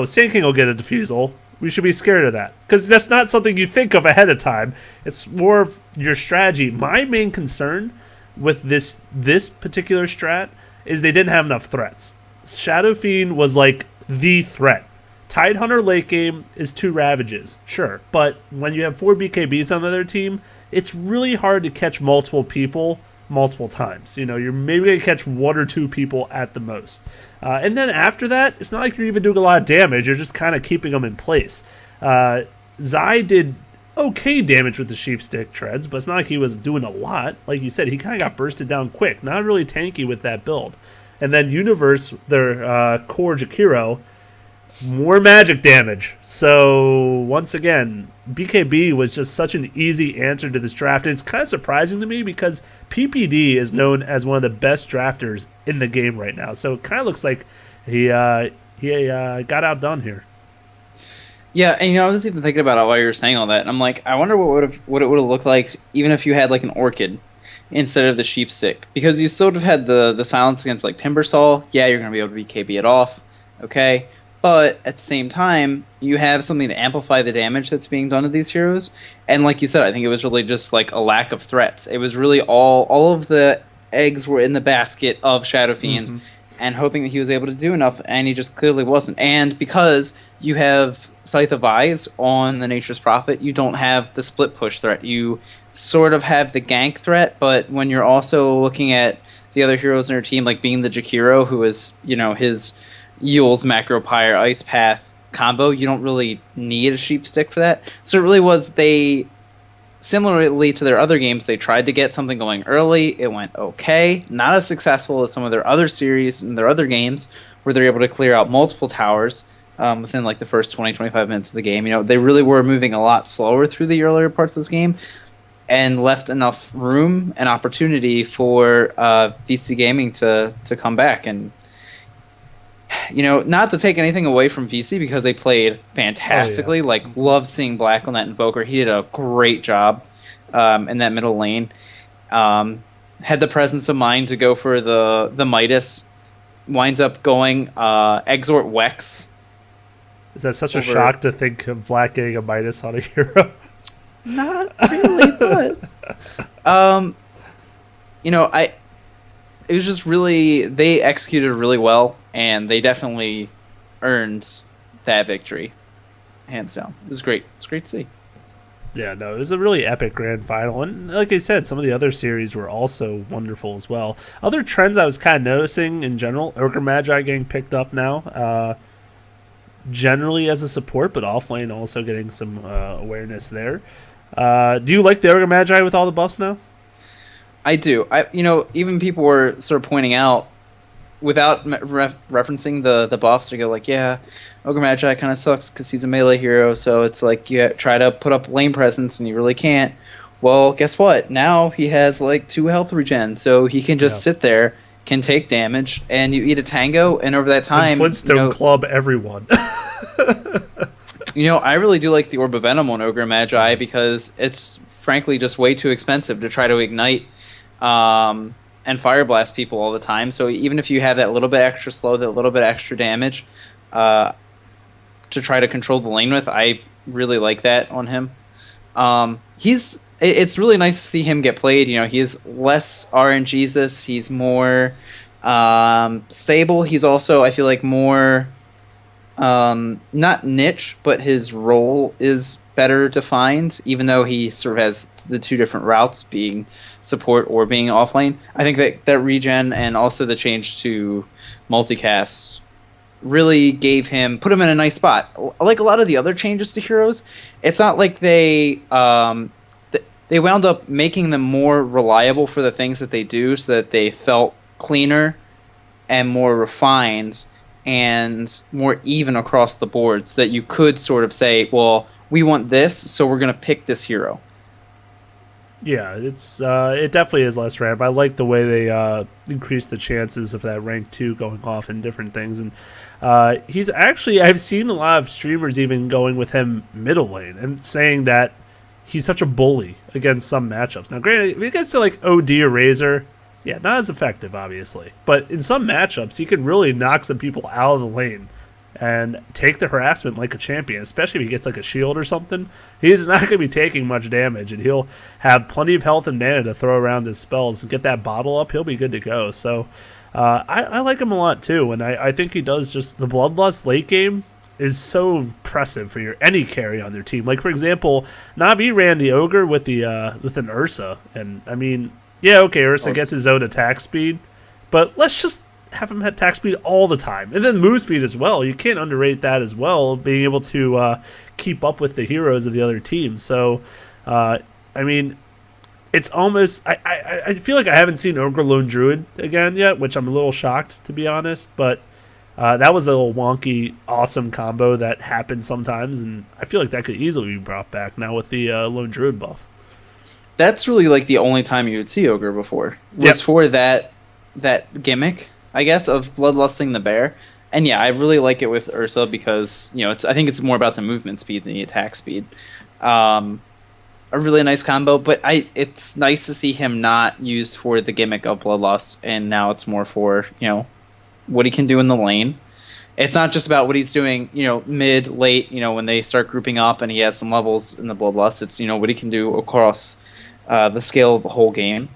Sand King will get a Diffusal. We should be scared of that, because that's not something you think of ahead of time. It's more of your strategy. My main concern with this particular strat is they didn't have enough threats. Shadow Fiend was like the threat. Tidehunter late game is 2 Ravages, sure, but when you have 4 BKBs on the other team, it's really hard to catch multiple people multiple times. You're maybe going to catch 1 or 2 people at the most. And then after that, it's not like you're even doing a lot of damage. You're just kind of keeping them in place. Zai did okay damage with the Sheepstick Treads, but it's not like he was doing a lot. Like you said, he kind of got bursted down quick. Not really tanky with that build. And then Universe, their core Jakiro, more magic damage. So, once again, BKB was just such an easy answer to this draft. And it's kind of surprising to me because PPD is known as one of the best drafters in the game right now. So, it kind of looks like he got outdone here. Yeah, and I was even thinking about it while you were saying all that. And I'm like, I wonder what it would have looked like even if you had like an Orchid instead of the Sheepstick. Because you sort of had the silence against like Timbersaw. Yeah, you're going to be able to BKB it off. Okay. But at the same time, you have something to amplify the damage that's being done to these heroes. And like you said, I think it was really just like a lack of threats. It was really all of the eggs were in the basket of Shadow Fiend and hoping that he was able to do enough, and he just clearly wasn't. And because you have Scythe of Eyes on the Nature's Prophet, you don't have the split push threat. You sort of have the gank threat, but when you're also looking at the other heroes in your team, like being the Jakiro, who is, his Yule's Macro Pyre Ice Path combo, you don't really need a Sheepstick for that. So it really was, similarly to their other games, they tried to get something going early. It went okay. Not as successful as some of their other series and their other games where they're able to clear out multiple towers within like the first 20-25 minutes of the game. They really were moving a lot slower through the earlier parts of this game and left enough room and opportunity for VC Gaming to come back. And not to take anything away from VC because they played fantastically. Loved seeing Black on that Invoker. He did a great job in that middle lane. Had the presence of mind to go for the Midas. Winds up going Exort Wex. Is that such a shock to think of Black getting a Midas on a hero? Not really, but it was just really, they executed really well, and they definitely earned that victory, hands down. It was great. It was great to see. Yeah, no, it was a really epic grand final, and like I said, some of the other series were also wonderful as well. Other trends I was kind of noticing in general: Ogre Magi getting picked up now, generally as a support, but offlane also getting some awareness there. Do you like the Ogre Magi with all the buffs now? I do. Even people were sort of pointing out, without referencing the buffs, to go like, yeah, Ogre Magi kind of sucks because he's a melee hero, so it's like you try to put up lane presence and you really can't. Well, guess what? Now he has like 2 health regen, so he can just sit there, can take damage, and you eat a tango, and over that time... And Flintstone Club everyone. I really do like the Orb of Venom on Ogre Magi because it's frankly just way too expensive to try to ignite and Fire Blast people all the time. So even if you have that little bit extra slow, that little bit extra damage to try to control the lane with, I really like that on him. It's really nice to see him get played. He's less RNGesus. He's more stable. He's also, I feel like, more not niche, but his role is better defined, even though he sort of has the 2 different routes, being support or being offlane. I think that regen and also the change to multicast really put him in a nice spot. Like a lot of the other changes to heroes, it's not like they wound up making them more reliable for the things that they do, so that they felt cleaner and more refined and more even across the board, so that you could sort of say, well, we want this, so we're going to pick this hero. Yeah, it definitely is less random. I like the way they increase the chances of that rank 2 going off in different things. And he's actually, I've seen a lot of streamers even going with him middle lane and saying that he's such a bully against some matchups. Now, granted, if it gets to like OD or Razor, yeah, not as effective, obviously. But in some matchups, he can really knock some people out of the lane and take the harassment like a champion, especially if he gets like a shield or something. He's not going to be taking much damage, and he'll have plenty of health and mana to throw around his spells and get that bottle up. He'll be good to go. So I like him a lot too, and I think he does just the Bloodlust late game is so impressive for any carry on their team. Like, for example, Na'Vi ran the Ogre with an Ursa, and I mean, yeah, okay, Ursa gets his own attack speed, but let's just have him attack speed all the time, and then move speed as well. You can't underrate that as well, being able to keep up with the heroes of the other team. So I mean, it's almost I feel like I haven't seen Ogre Lone Druid again yet, which I'm a little shocked, to be honest, but that was a little wonky awesome combo that happened sometimes, and I feel like that could easily be brought back now with the Lone Druid buff. That's really like the only time you would see Ogre before was for that gimmick, I guess, of bloodlusting the bear. And yeah, I really like it with Ursa because, I think it's more about the movement speed than the attack speed. A really nice combo, but it's nice to see him not used for the gimmick of bloodlust, and now it's more for, what he can do in the lane. It's not just about what he's doing, mid, late, when they start grouping up and he has some levels in the bloodlust. It's, what he can do across the scale of the whole game.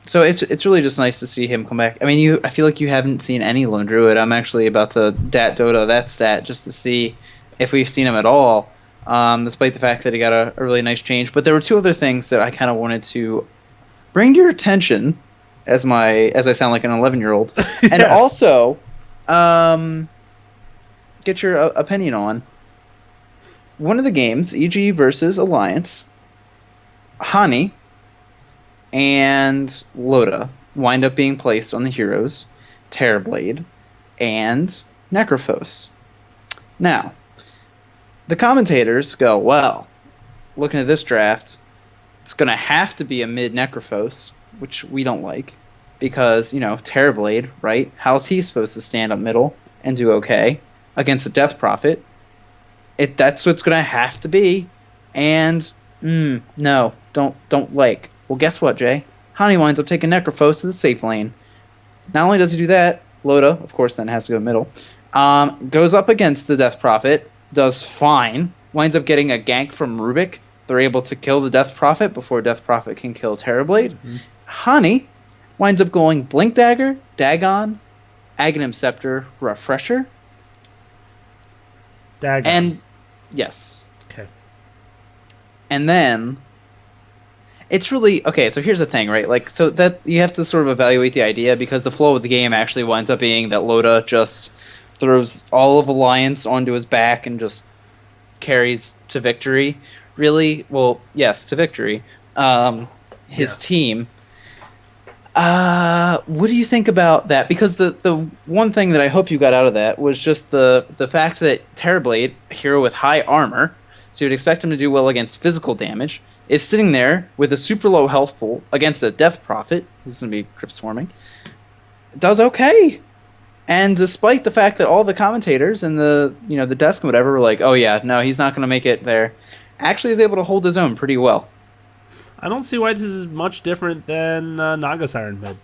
So it's really just nice to see him come back. I mean, I feel like you haven't seen any Lone Druid. I'm actually about to Dota that stat just to see if we've seen him at all, despite the fact that he got a really nice change. But there were 2 other things that I kind of wanted to bring to your attention as I sound like an 11-year-old. Yes. And also get your opinion on one of the games, EG versus Alliance. Hani and Loda wind up being placed on the heroes, Terrorblade and Necrophos. Now, the commentators go, well, looking at this draft, it's going to have to be a mid Necrophos, which we don't like, because, Terrorblade, right? How's he supposed to stand up middle and do okay against a Death Prophet? That's what's going to have to be. And, no, don't like. Well, guess what, Jay? Hani winds up taking Necrophos to the safe lane. Not only does he do that, Loda, of course, then has to go middle. Goes up against the Death Prophet, does fine, winds up getting a gank from Rubik. They're able to kill the Death Prophet before Death Prophet can kill Terrorblade. Mm-hmm. Hani winds up going Blink Dagger, Dagon, Aghanim Scepter, Refresher. Dagon. And, yes. Okay. And then, it's really, okay, so here's the thing, right? Like, so that you have to sort of evaluate the idea, because the flow of the game actually winds up being that Loda just throws all of Alliance onto his back and just carries to victory. Really? Well, yes, to victory. His team. What do you think about that? Because the one thing that I hope you got out of that was just the fact that Terrorblade, a hero with high armor, so you'd expect him to do well against physical damage, is sitting there with a super low health pool against a Death Prophet, who's going to be Crypt Swarming, does okay. And despite the fact that all the commentators and the desk and whatever were like, oh yeah, no, he's not going to make it there, actually is able to hold his own pretty well. I don't see why this is much different than Naga Siren mid.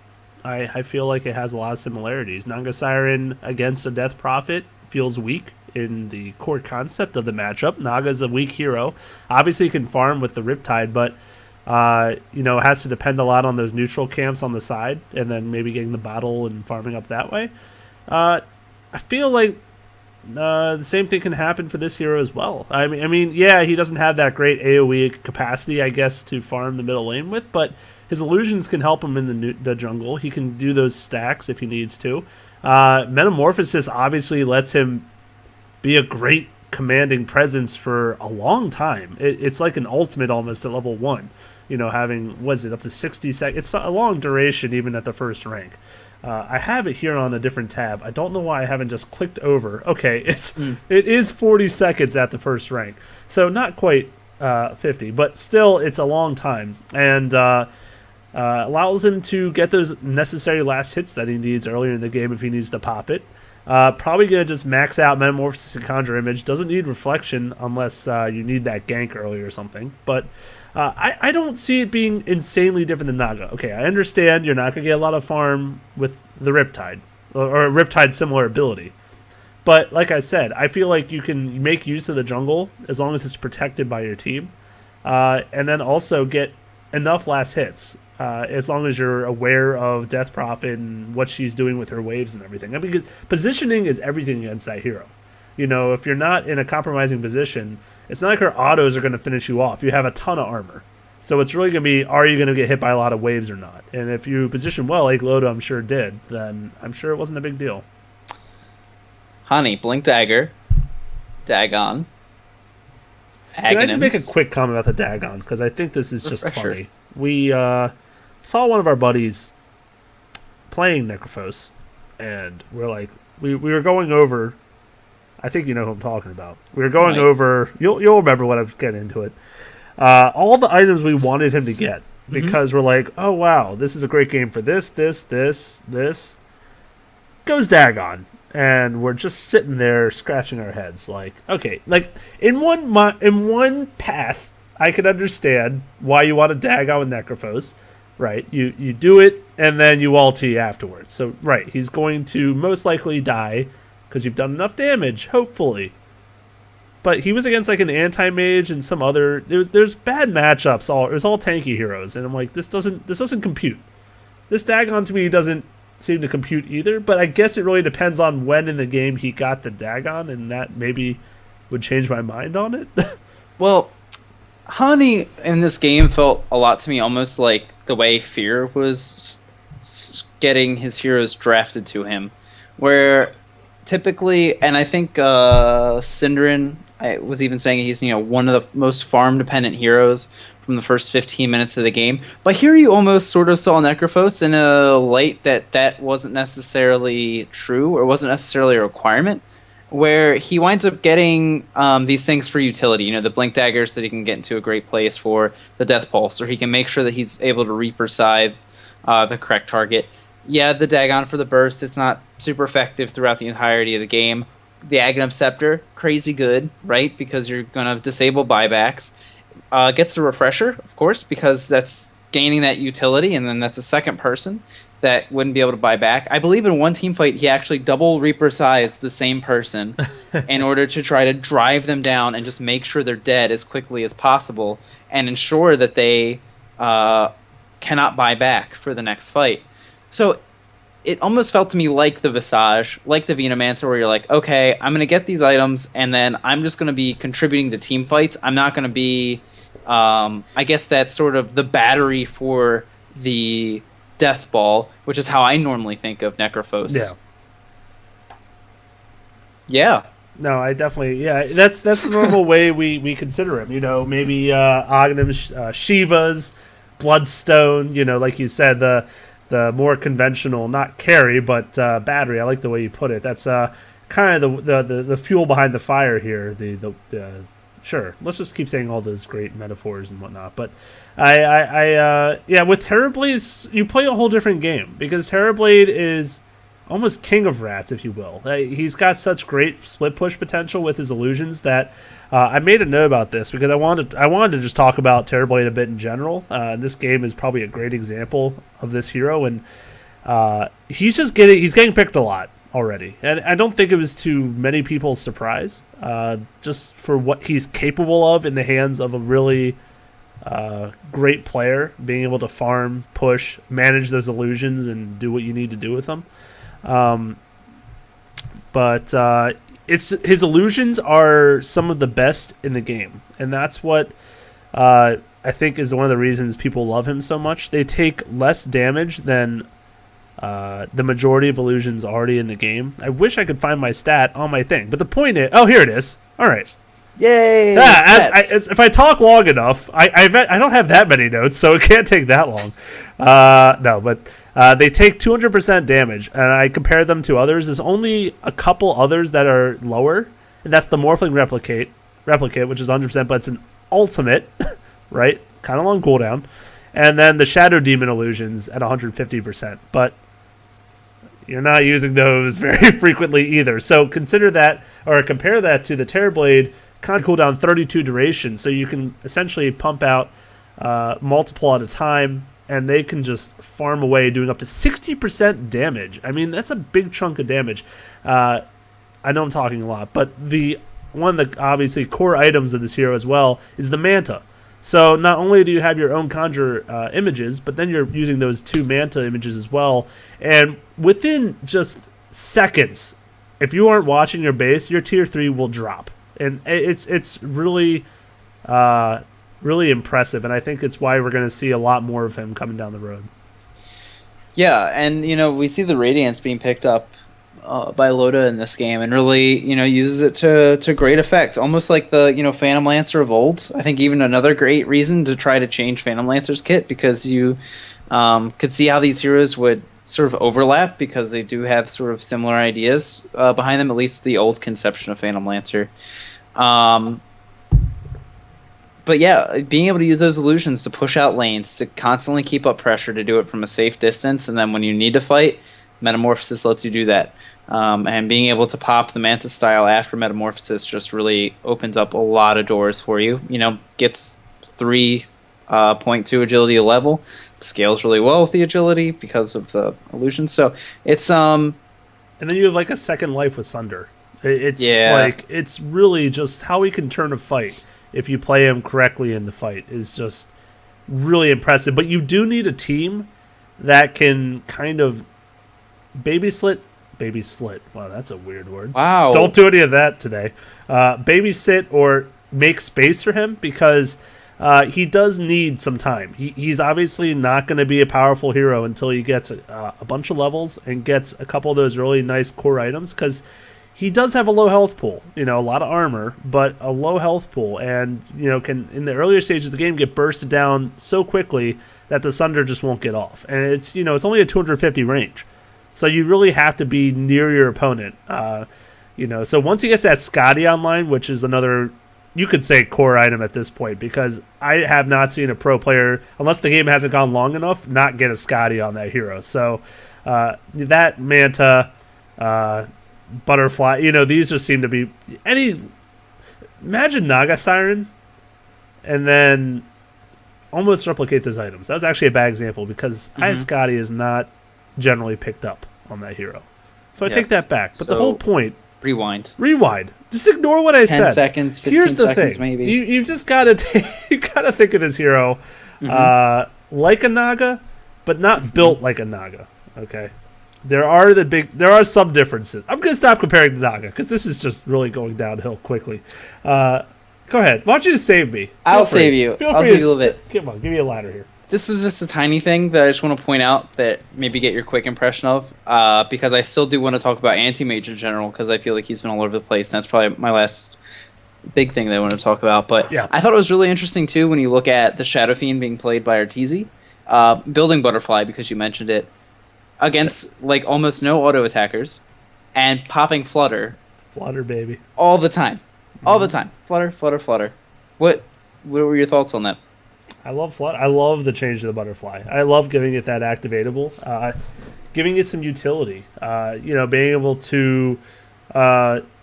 I feel like it has a lot of similarities. Naga Siren against a Death Prophet feels weak in the core concept of the matchup. Naga's a weak hero. Obviously he can farm with the Riptide, but it has to depend a lot on those neutral camps on the side, and then maybe getting the bottle and farming up that way. I feel like the same thing can happen for this hero as well. I mean, yeah, he doesn't have that great AoE capacity, I guess, to farm the middle lane with, but his illusions can help him in the jungle. He can do those stacks if he needs to. Metamorphosis obviously lets him be a great commanding presence for a long time. It's like an ultimate almost at level 1. Having, up to 60 seconds. It's a long duration even at the first rank. I have it here on a different tab. I don't know why I haven't just clicked over. Okay, it is 40 seconds at the first rank. So not quite 50, but still it's a long time. And allows him to get those necessary last hits that he needs earlier in the game if he needs to pop it. Probably going to just max out Metamorphosis and Conjure Image. Doesn't need Reflection unless you need that gank early or something. But I don't see it being insanely different than Naga. Okay, I understand you're not going to get a lot of farm with the Riptide, or a Riptide similar ability. But like I said, I feel like you can make use of the jungle as long as it's protected by your team. And then also get enough last hits. As long as you're aware of Death Prophet and what she's doing with her waves and everything. Because positioning is everything against that hero. If you're not in a compromising position, it's not like her autos are going to finish you off. You have a ton of armor. So it's really going to be, are you going to get hit by a lot of waves or not? And if you position well, like Loda I'm sure did, then I'm sure it wasn't a big deal. Hani, Blink Dagger, Dagon, Can I just make a quick comment about the Dagon? Because I think this is just funny. We saw one of our buddies playing Necrophos, and we're like, we were going over, I think you know who I'm talking about. We were going over, you'll remember when I get into it, all the items we wanted him to get, because we're like, oh wow, this is a great game for this. Goes Dagon. And we're just sitting there scratching our heads like, okay, like in one path, I can understand why you want to Dagon with Necrophos, right? You do it, and then you ulti afterwards. So, right, he's going to most likely die because you've done enough damage, hopefully. But he was against like an anti-mage and some other. There's bad matchups. It was all tanky heroes, and I'm like, this doesn't compute. This Dagon to me doesn't seem to compute either. But I guess it really depends on when in the game he got the Dagon, and that maybe would change my mind on it. Well, Hani in this game felt a lot to me almost like the way Fear was getting his heroes drafted to him, where typically, and I think Synderen was even saying he's one of the most farm dependent heroes from the first 15 minutes of the game. But here you almost sort of saw Necrophos in a light that wasn't necessarily true or wasn't necessarily a requirement, where he winds up getting these things for utility, the Blink Daggers that he can get into a great place for the Death Pulse, or he can make sure that he's able to Reaper Scythe the correct target. Yeah, the Dagon for the burst, it's not super effective throughout the entirety of the game. The Aghanim Scepter, crazy good, right? Because you're going to disable buybacks. Gets the Refresher, of course, because that's gaining that utility, and then that's a second person that wouldn't be able to buy back. I believe in one team fight, he actually double Reaper sized the same person in order to try to drive them down and just make sure they're dead as quickly as possible and ensure that they cannot buy back for the next fight. So it almost felt to me like the Visage, like the Venomancer, where you're like, okay, I'm going to get these items, and then I'm just going to be contributing to team fights. I'm not going to be, I guess that's sort of the battery for the Death Ball, which is how I normally think of Necrophos. Yeah. Yeah. No, I definitely, that's the normal way we consider him. Maybe Aghanim, Shivas, Bloodstone, like you said, the more conventional, not carry, but battery. I like the way you put it. That's kind of the fuel behind the fire here. Sure, let's just keep saying all those great metaphors and whatnot. But with Terrorblade, you play a whole different game because Terrorblade is almost king of rats, if you will. He's got such great split push potential with his illusions that I made a note about this because I wanted to just talk about Terrorblade a bit in general. This game is probably a great example of this hero, and he's getting picked a lot already, and I don't think it was to many people's surprise, just for what he's capable of in the hands of a really great player, being able to farm, push, manage those illusions, and do what you need to do with them. But his illusions are some of the best in the game, and that's what I think is one of the reasons people love him so much. They take less damage than the majority of illusions already in the game. I wish I could find my stat on my thing, but the point is, here it is. All right. Yay! Yeah, if I talk long enough, I don't have that many notes, so it can't take that long. They take 200% damage, and I compare them to others. There's only a couple others that are lower, and that's the Morphling Replicate, which is 100%, but it's an ultimate, right? Kind of long cooldown. And then the Shadow Demon Illusions at 150%, but you're not using those very frequently either. So consider that, or compare that to the Terrorblade kind of cooldown 32 duration, so you can essentially pump out multiple at a time, and they can just farm away doing up to 60% damage. I mean, that's a big chunk of damage. I know I'm talking a lot, but one of the obviously core items of this hero as well is the Manta. So not only do you have your own Conjure images, but then you're using those two Manta images as well. And within just seconds, if you aren't watching your base, your tier 3 will drop. And it's really really impressive, and I think it's why we're going to see a lot more of him coming down the road. Yeah, and we see the Radiance being picked up by Loda in this game, and really uses it to great effect, almost like the Phantom Lancer of old. I think even another great reason to try to change Phantom Lancer's kit, because you could see how these heroes would sort of overlap, because they do have sort of similar ideas behind them, at least the old conception of Phantom Lancer. But yeah, being able to use those illusions to push out lanes, to constantly keep up pressure, to do it from a safe distance, and then when you need to fight, Metamorphosis lets you do that. And being able to pop the Manta style after Metamorphosis just really opens up a lot of doors for you. Gets 3.2 agility a level, scales really well with the agility because of the illusions. So it's and then you have like a second life with Sunder. It's really just how he can turn a fight. If you play him correctly in the fight, is just really impressive. But you do need a team that can kind of babysit. Wow, that's a weird word. Wow. Don't do any of that today. Babysit or make space for him, because he does need some time. He's obviously not going to be a powerful hero until he gets a bunch of levels and gets a couple of those really nice core items, because he does have a low health pool, a lot of armor, but a low health pool, and can in the earlier stages of the game get bursted down so quickly that the Sunder just won't get off, and it's only a 250 range, so you really have to be near your opponent. So once he gets that Scotty online, which is another, you could say, core item at this point, because I have not seen a pro player, unless the game hasn't gone long enough, not get a Scotty on that hero. So that Manta. Butterfly, these just seem to be imagine Naga Siren, and then almost replicate those items. That was actually a bad example because Ice Scotty is not generally picked up on that hero. So I take that back. But the whole point... Rewind. Just ignore what I said. 10 seconds, 15 Here's the seconds thing. maybe. You've just got to you got to think of this hero like a Naga, but not built like a Naga. Okay? There are some differences. I'm going to stop comparing to Naga because this is just really going downhill quickly. Go ahead. Why don't you just save me? I'll save you. I'll save you a little bit. Come on, give me a ladder here. This is just a tiny thing that I just want to point out that maybe get your quick impression of, because I still do want to talk about Anti-Mage in general, because I feel like he's been all over the place, and that's probably my last big thing that I want to talk about. But yeah. I thought it was really interesting, too, when you look at the Shadow Fiend being played by Arteezy, building Butterfly, because you mentioned it, against like almost no auto attackers, and popping Flutter. Flutter, baby. All the time. All the time. Flutter, Flutter, Flutter. What were your thoughts on that? I love Flutter. I love the change to the Butterfly. I love giving it that activatable, giving it some utility. Being able to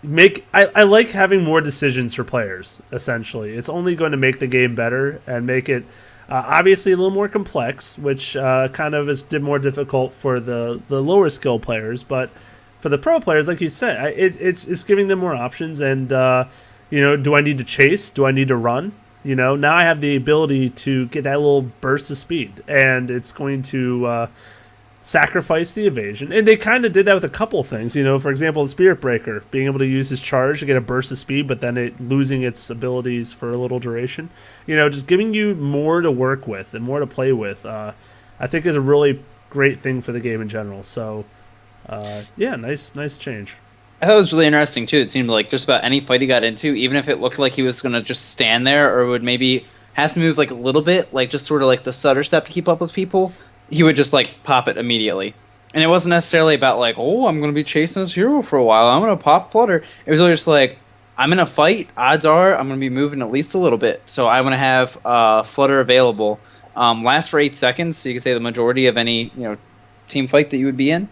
make... I like having more decisions for players, essentially. It's only going to make the game better and make it obviously a little more complex, which kind of is more difficult for the lower skill players. But for the pro players, like you said, it's giving them more options. And, do I need to chase? Do I need to run? Now I have the ability to get that little burst of speed, and it's going to sacrifice the evasion. And they kind of did that with a couple of things. For example, the Spirit Breaker, being able to use his charge to get a burst of speed, but then it losing its abilities for a little duration. Just giving you more to work with and more to play with, I think is a really great thing for the game in general. So, nice change. I thought it was really interesting, too. It seemed like just about any fight he got into, even if it looked like he was going to just stand there or would maybe have to move like a little bit, like just sort of like the stutter step to keep up with people, he would just like pop it immediately. And it wasn't necessarily about like, oh, I'm going to be chasing this hero for a while, I'm going to pop Flutter. It was really just like, I'm in a fight, odds are I'm going to be moving at least a little bit. So I want to have Flutter available. Lasts for 8 seconds, so you can say the majority of any team fight that you would be in.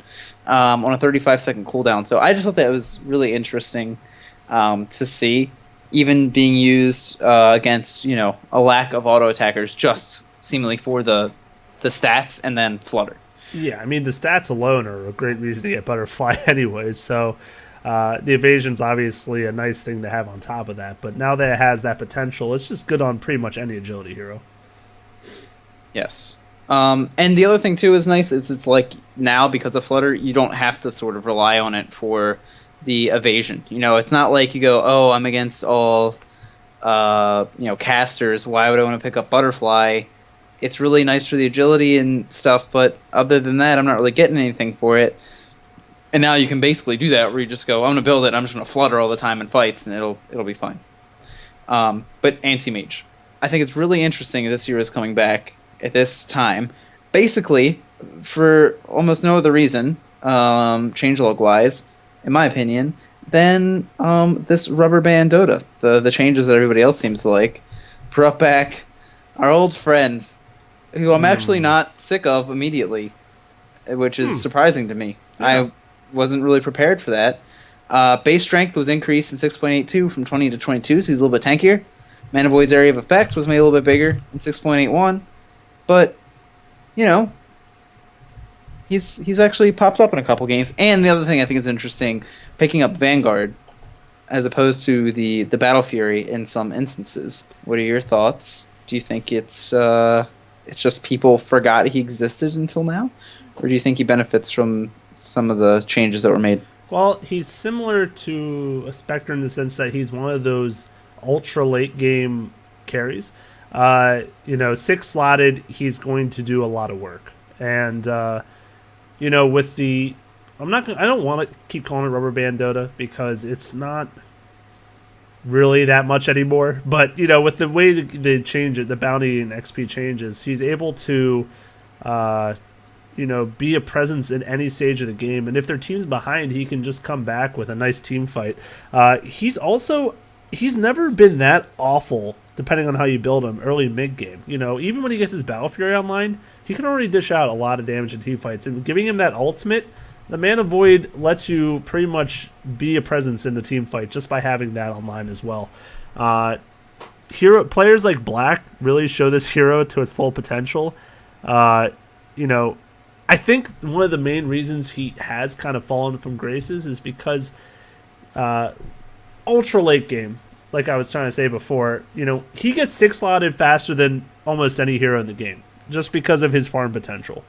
On a 35-second cooldown. So I just thought that was really interesting to see, even being used against a lack of auto attackers, just seemingly for the stats and then Flutter. Yeah, I mean the stats alone are a great reason to get Butterfly anyways. So the evasion's obviously a nice thing to have on top of that. But now that it has that potential, it's just good on pretty much any agility hero. Yes. And the other thing too is nice is it's like now because of Flutter you don't have to sort of rely on it for the evasion. It's not like you go, oh, I'm against all casters, why would I want to pick up Butterfly? It's really nice for the agility and stuff, but other than that I'm not really getting anything for it. And now you can basically do that where you just go, I'm gonna build it, I'm just gonna Flutter all the time in fights and it'll be fine. But Anti-Mage, I think it's really interesting this year is coming back at this time, basically for almost no other reason, changelog-wise, in my opinion, than this rubber band Dota. The changes that everybody else seems to like brought back our old friend, who I'm actually not sick of immediately, which is surprising to me. Yeah. I wasn't really prepared for that. Base strength was increased in 6.82 from 20 to 22, so he's a little bit tankier. Mana Void's area of effect was made a little bit bigger in 6.81. But, he's actually pops up in a couple games. And the other thing I think is interesting, picking up Vanguard as opposed to the Battle Fury in some instances. What are your thoughts? Do you think it's just people forgot he existed until now? Or do you think he benefits from some of the changes that were made? Well, he's similar to a Spectre in the sense that he's one of those ultra late game carries. 6 slotted, he's going to do a lot of work. And, with the... I don't want to keep calling it Rubber Band Dota because it's not really that much anymore. But, with the way they change it, the bounty and XP changes, he's able to, be a presence in any stage of the game. And if their team's behind, he can just come back with a nice team fight. He's never been that awful, depending on how you build him, early mid-game. Even when he gets his Battle Fury online, he can already dish out a lot of damage in team fights. And giving him that ultimate, the Mana Void lets you pretty much be a presence in the team fight just by having that online as well. players like Black really show this hero to its full potential. You know, I think one of the main reasons he has kind of fallen from graces is because ultra late game, like I was trying to say before, you know, he gets 6-slotted faster than almost any hero in the game just because of his farm potential.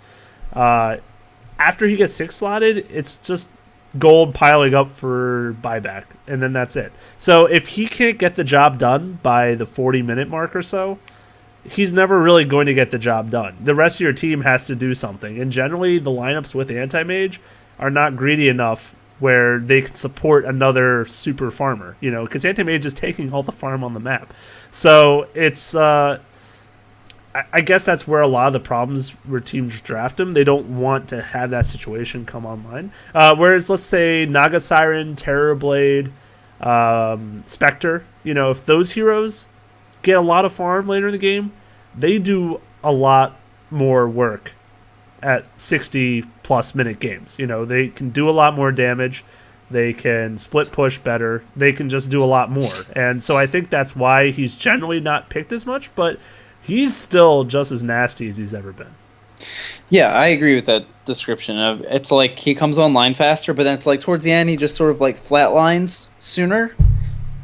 After he gets 6-slotted, it's just gold piling up for buyback, and then that's it. So if he can't get the job done by the 40-minute mark or so, he's never really going to get the job done. The rest of your team has to do something, and generally the lineups with anti-mage are not greedy enough where they can support another super farmer, you know, because anti-mage is taking all the farm on the map. So it's I guess that's where a lot of the problems where teams draft him. They don't want to have that situation come online. Whereas, let's say Naga Siren, Terrorblade, Spectre, you know, if those heroes get a lot of farm later in the game, they do a lot more work at 60-plus minute games. You know, they can do a lot more damage. They can split push better. They can just do a lot more. And so I think that's why he's generally not picked as much, but he's still just as nasty as he's ever been. Yeah, I agree with that description. It's like he comes online faster, but then it's like towards the end he just sort of like flatlines sooner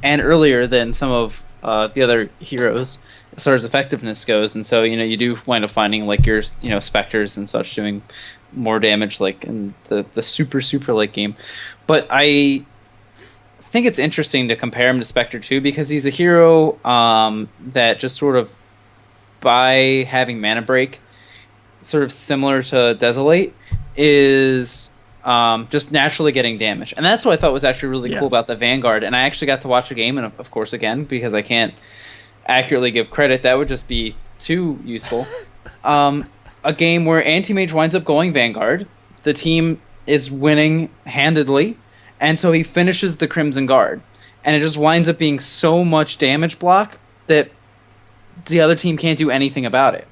and earlier than some of the other heroes as far as effectiveness goes. And so, you know, you do wind up finding like your, you know, Spectres and such doing more damage like in the super late game. But I think it's interesting to compare him to Spectre too, because he's a hero that just sort of, by having mana break, sort of similar to Desolate, is just naturally getting damage. And that's what I thought was actually really cool about the Vanguard. And I actually got to watch a game, and of course, again, because I can't accurately give credit, that would just be too useful. A game where Anti-Mage winds up going Vanguard, the team is winning handedly, and so he finishes the Crimson Guard. And it just winds up being so much damage block that the other team can't do anything about it.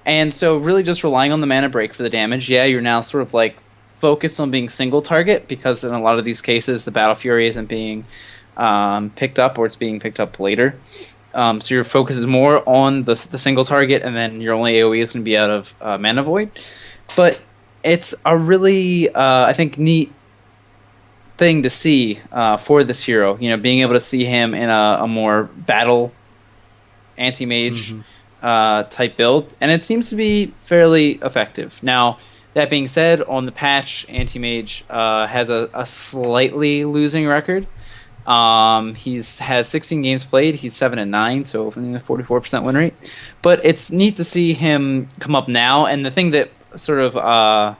And so really just relying on the mana break for the damage, you're now sort of like focused on being single target, because in a lot of these cases the Battle Fury isn't being picked up, or it's being picked up later. So your focus is more on the single target, and then your only AoE is going to be out of Mana Void. But it's a really, I think, neat thing to see for this hero. You know, being able to see him in a more battle anti-mage type build, and it seems to be fairly effective. Now, that being said, on the patch, anti-mage has a slightly losing record. Has 16 games played. He's 7-9, so 44% win rate. But it's neat to see him come up now. And the thing that sort of, I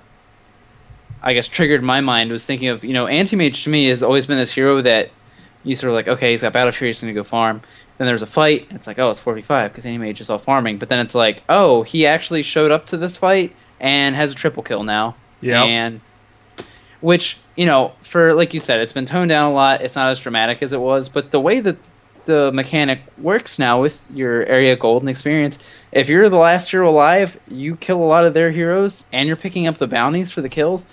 guess, triggered my mind was thinking of, you know, anti-mage to me has always been this hero that you sort of like, okay, he's got Battle Fury, he's going to go farm. Then there's a fight. It's like, oh, it's 4v5 because anti-mage is all farming. But then it's like, oh, he actually showed up to this fight and has a triple kill now. Yeah. And which, you know, for, like you said, it's been toned down a lot. It's not as dramatic as it was. But the way that the mechanic works now with your area gold and experience, if you're the last hero alive, you kill a lot of their heroes, and you're picking up the bounties for the kills.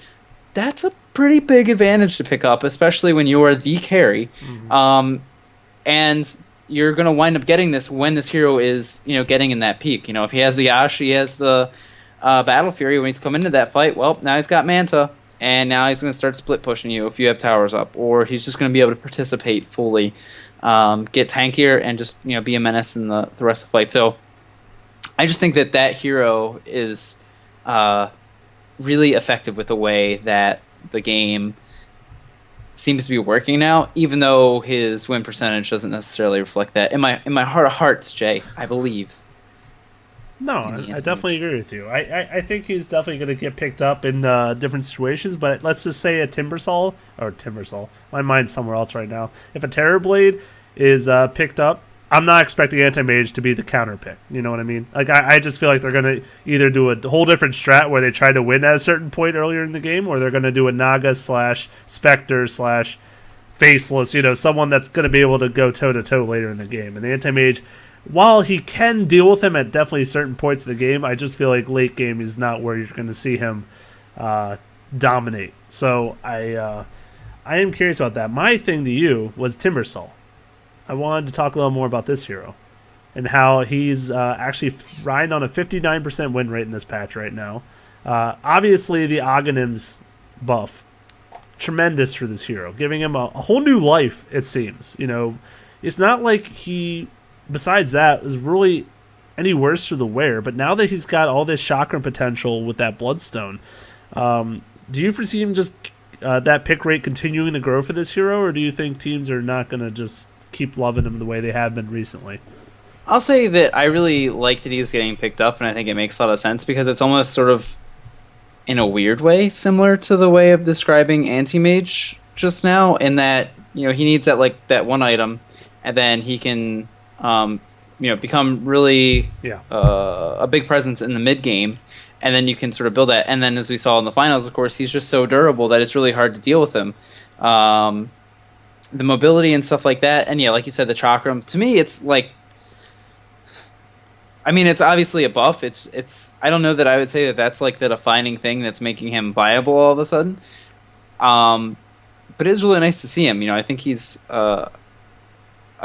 That's a pretty big advantage to pick up, especially when you are the carry. And you're going to wind up getting this when this hero is, you know, getting in that peak. You know, if he has the Ash, he has the Battle Fury. When he's come into that fight, well, now he's got Manta, and now he's going to start split pushing you if you have towers up, or he's just going to be able to participate fully, get tankier, and just, you know, be a menace in the rest of the fight. So I just think that hero is really effective with the way that the game seems to be working now, even though his win percentage doesn't necessarily reflect that. In my heart of hearts, Jay, I believe. No, I definitely agree with you. I think he's definitely going to get picked up in different situations, but let's just say a Timbersaw, my mind's somewhere else right now. If a Terrorblade is picked up, I'm not expecting Anti-Mage to be the counter pick. You know what I mean? Like, I just feel like they're going to either do a whole different strat where they try to win at a certain point earlier in the game, or they're going to do a Naga / Spectre / Faceless, you know, someone that's going to be able to go toe-to-toe later in the game. And the Anti-Mage, while he can deal with him at definitely certain points of the game, I just feel like late game is not where you're going to see him dominate. So I am curious about that. My thing to you was Timbersaw. I wanted to talk a little more about this hero. and how he's actually riding on a 59% win rate in this patch right now. Obviously, the Aghanim's buff, tremendous for this hero, giving him a whole new life, it seems. It's not like he, besides that, is really any worse for the wear, but now that he's got all this chakra potential with that Bloodstone, do you foresee him just that pick rate continuing to grow for this hero, or do you think teams are not going to just keep loving him the way they have been recently? I'll say that I really like that he's getting picked up, and I think it makes a lot of sense because it's almost sort of, in a weird way, similar to the way of describing Anti-Mage just now, in that he needs that one item, and then he can become really a big presence in the mid game, and then you can sort of build that. And then, as we saw in the finals, of course, he's just so durable that it's really hard to deal with him. The mobility and stuff like that, and like you said, the chakram. To me, it's like, it's obviously a buff. It's. I don't know that I would say that that's like the defining thing that's making him viable all of a sudden. But it is really nice to see him. I think he's a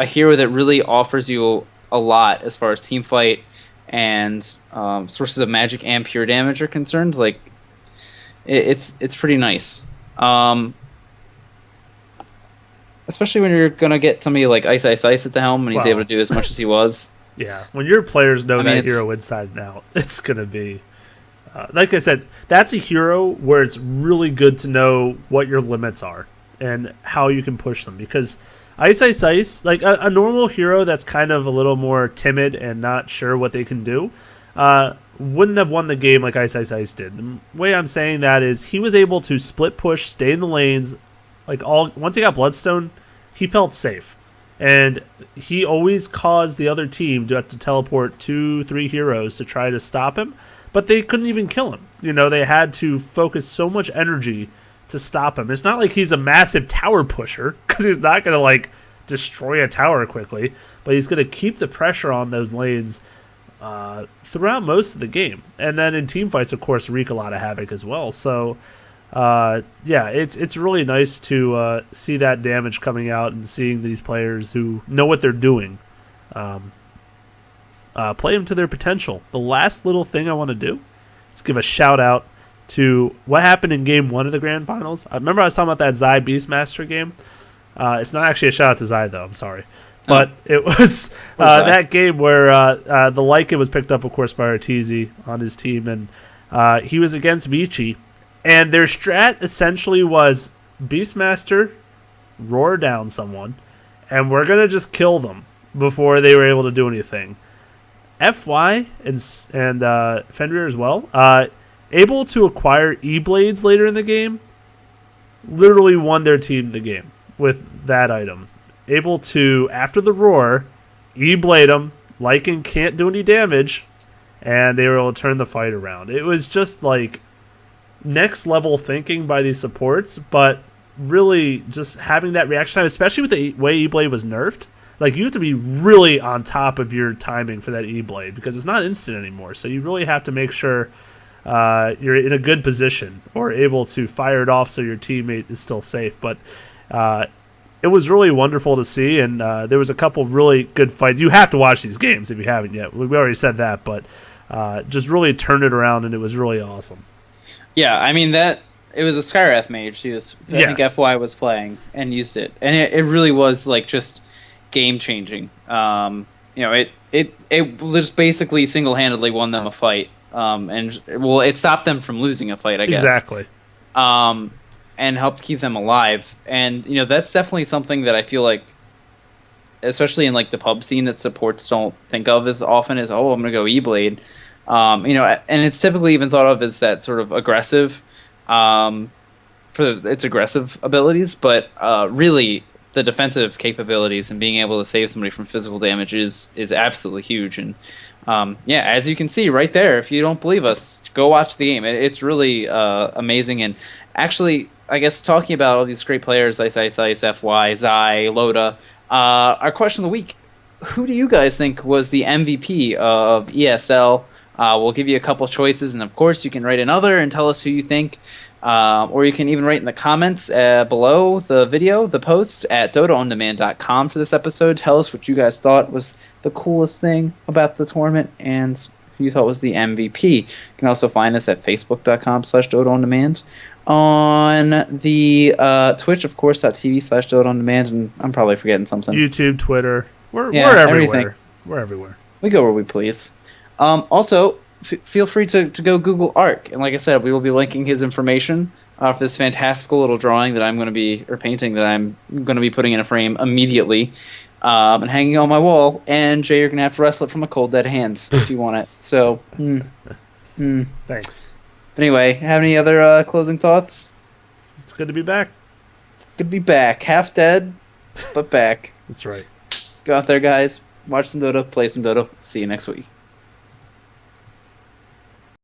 hero that really offers you a lot as far as team fight and sources of magic and pure damage are concerned. Like, it's pretty nice. Especially when you're gonna get somebody like Ice at the helm, and he's able to do as much as he was. Yeah, when your players know that hero inside and out, it's going to be... like I said, that's a hero where it's really good to know what your limits are and how you can push them. Because Ice, like a normal hero that's kind of a little more timid and not sure what they can do, wouldn't have won the game like Ice did. The way I'm saying that is he was able to split push, stay in the lanes. Once he got Bloodstone, he felt safe. And he always caused the other team to have to teleport 2-3 heroes to try to stop him, but they couldn't even kill him. They had to focus so much energy to stop him. It's not like he's a massive tower pusher, because he's not going to destroy a tower quickly, but he's going to keep the pressure on those lanes throughout most of the game. And then in team fights, of course, wreak a lot of havoc as well. So it's really nice to see that damage coming out and seeing these players who know what they're doing play them to their potential. The last little thing I want to do is give a shout out to what happened in Game 1 of the Grand Finals. I remember I was talking about that Zai Beastmaster game. It's not actually a shout out to Zai, though. I'm sorry. But it was that game where the Lycan was picked up, of course, by Arteezy on his team, and he was against Vici. And their strat essentially was Beastmaster, roar down someone, and we're going to just kill them before they were able to do anything. FY and Fenrir as well, able to acquire E-Blades later in the game, literally won their team the game with that item. Able to, after the roar, E-Blade them, Lycan can't do any damage, and they were able to turn the fight around. It was just like next level thinking by these supports, but really just having that reaction time, especially with the way E-Blade was nerfed. You have to be really on top of your timing for that E-Blade because it's not instant anymore. So you really have to make sure you're in a good position or able to fire it off so your teammate is still safe. But it was really wonderful to see, and there was a couple really good fights. You have to watch these games if you haven't yet. We already said that, but just really turned it around, and it was really awesome. Yeah, it was a Skywrath mage. I think FY was playing and used it, and it really was just game changing. It just basically single handedly won them a fight, and it stopped them from losing a fight, I guess. Exactly. And helped keep them alive, and that's definitely something that I feel like, especially in the pub scene, that supports don't think of as often as I'm gonna go E-Blade. And it's typically even thought of as that sort of aggressive, for its aggressive abilities, but really the defensive capabilities and being able to save somebody from physical damage is absolutely huge. And as you can see right there, if you don't believe us, go watch the game. It's really amazing. And actually, I guess talking about all these great players, Ice, FY, Zai, Loda, our question of the week: who do you guys think was the MVP of ESL? We'll give you a couple choices, and of course, you can write another and tell us who you think. Or you can even write in the comments below the video, the post at dotaondemand.com for this episode. Tell us what you guys thought was the coolest thing about the tournament and who you thought was the MVP. You can also find us at facebook.com/dotaondemand. On the Twitch, of course, .tv/dotaondemand, and I'm probably forgetting something. YouTube, Twitter. We're everywhere. Everything. We're everywhere. We go where we please. Also, feel free to go Google Ark. And like I said, we will be linking his information for this fantastical little drawing that I'm going to be, or painting that I'm going to be putting in a frame immediately and hanging on my wall. And Jay, you're going to have to wrestle it from a cold dead hands if you want it. So, Thanks. Anyway, have any other closing thoughts? It's good to be back. Good to be back. Half dead, but back. That's right. Go out there, guys. Watch some Dota, play some Dota. See you next week.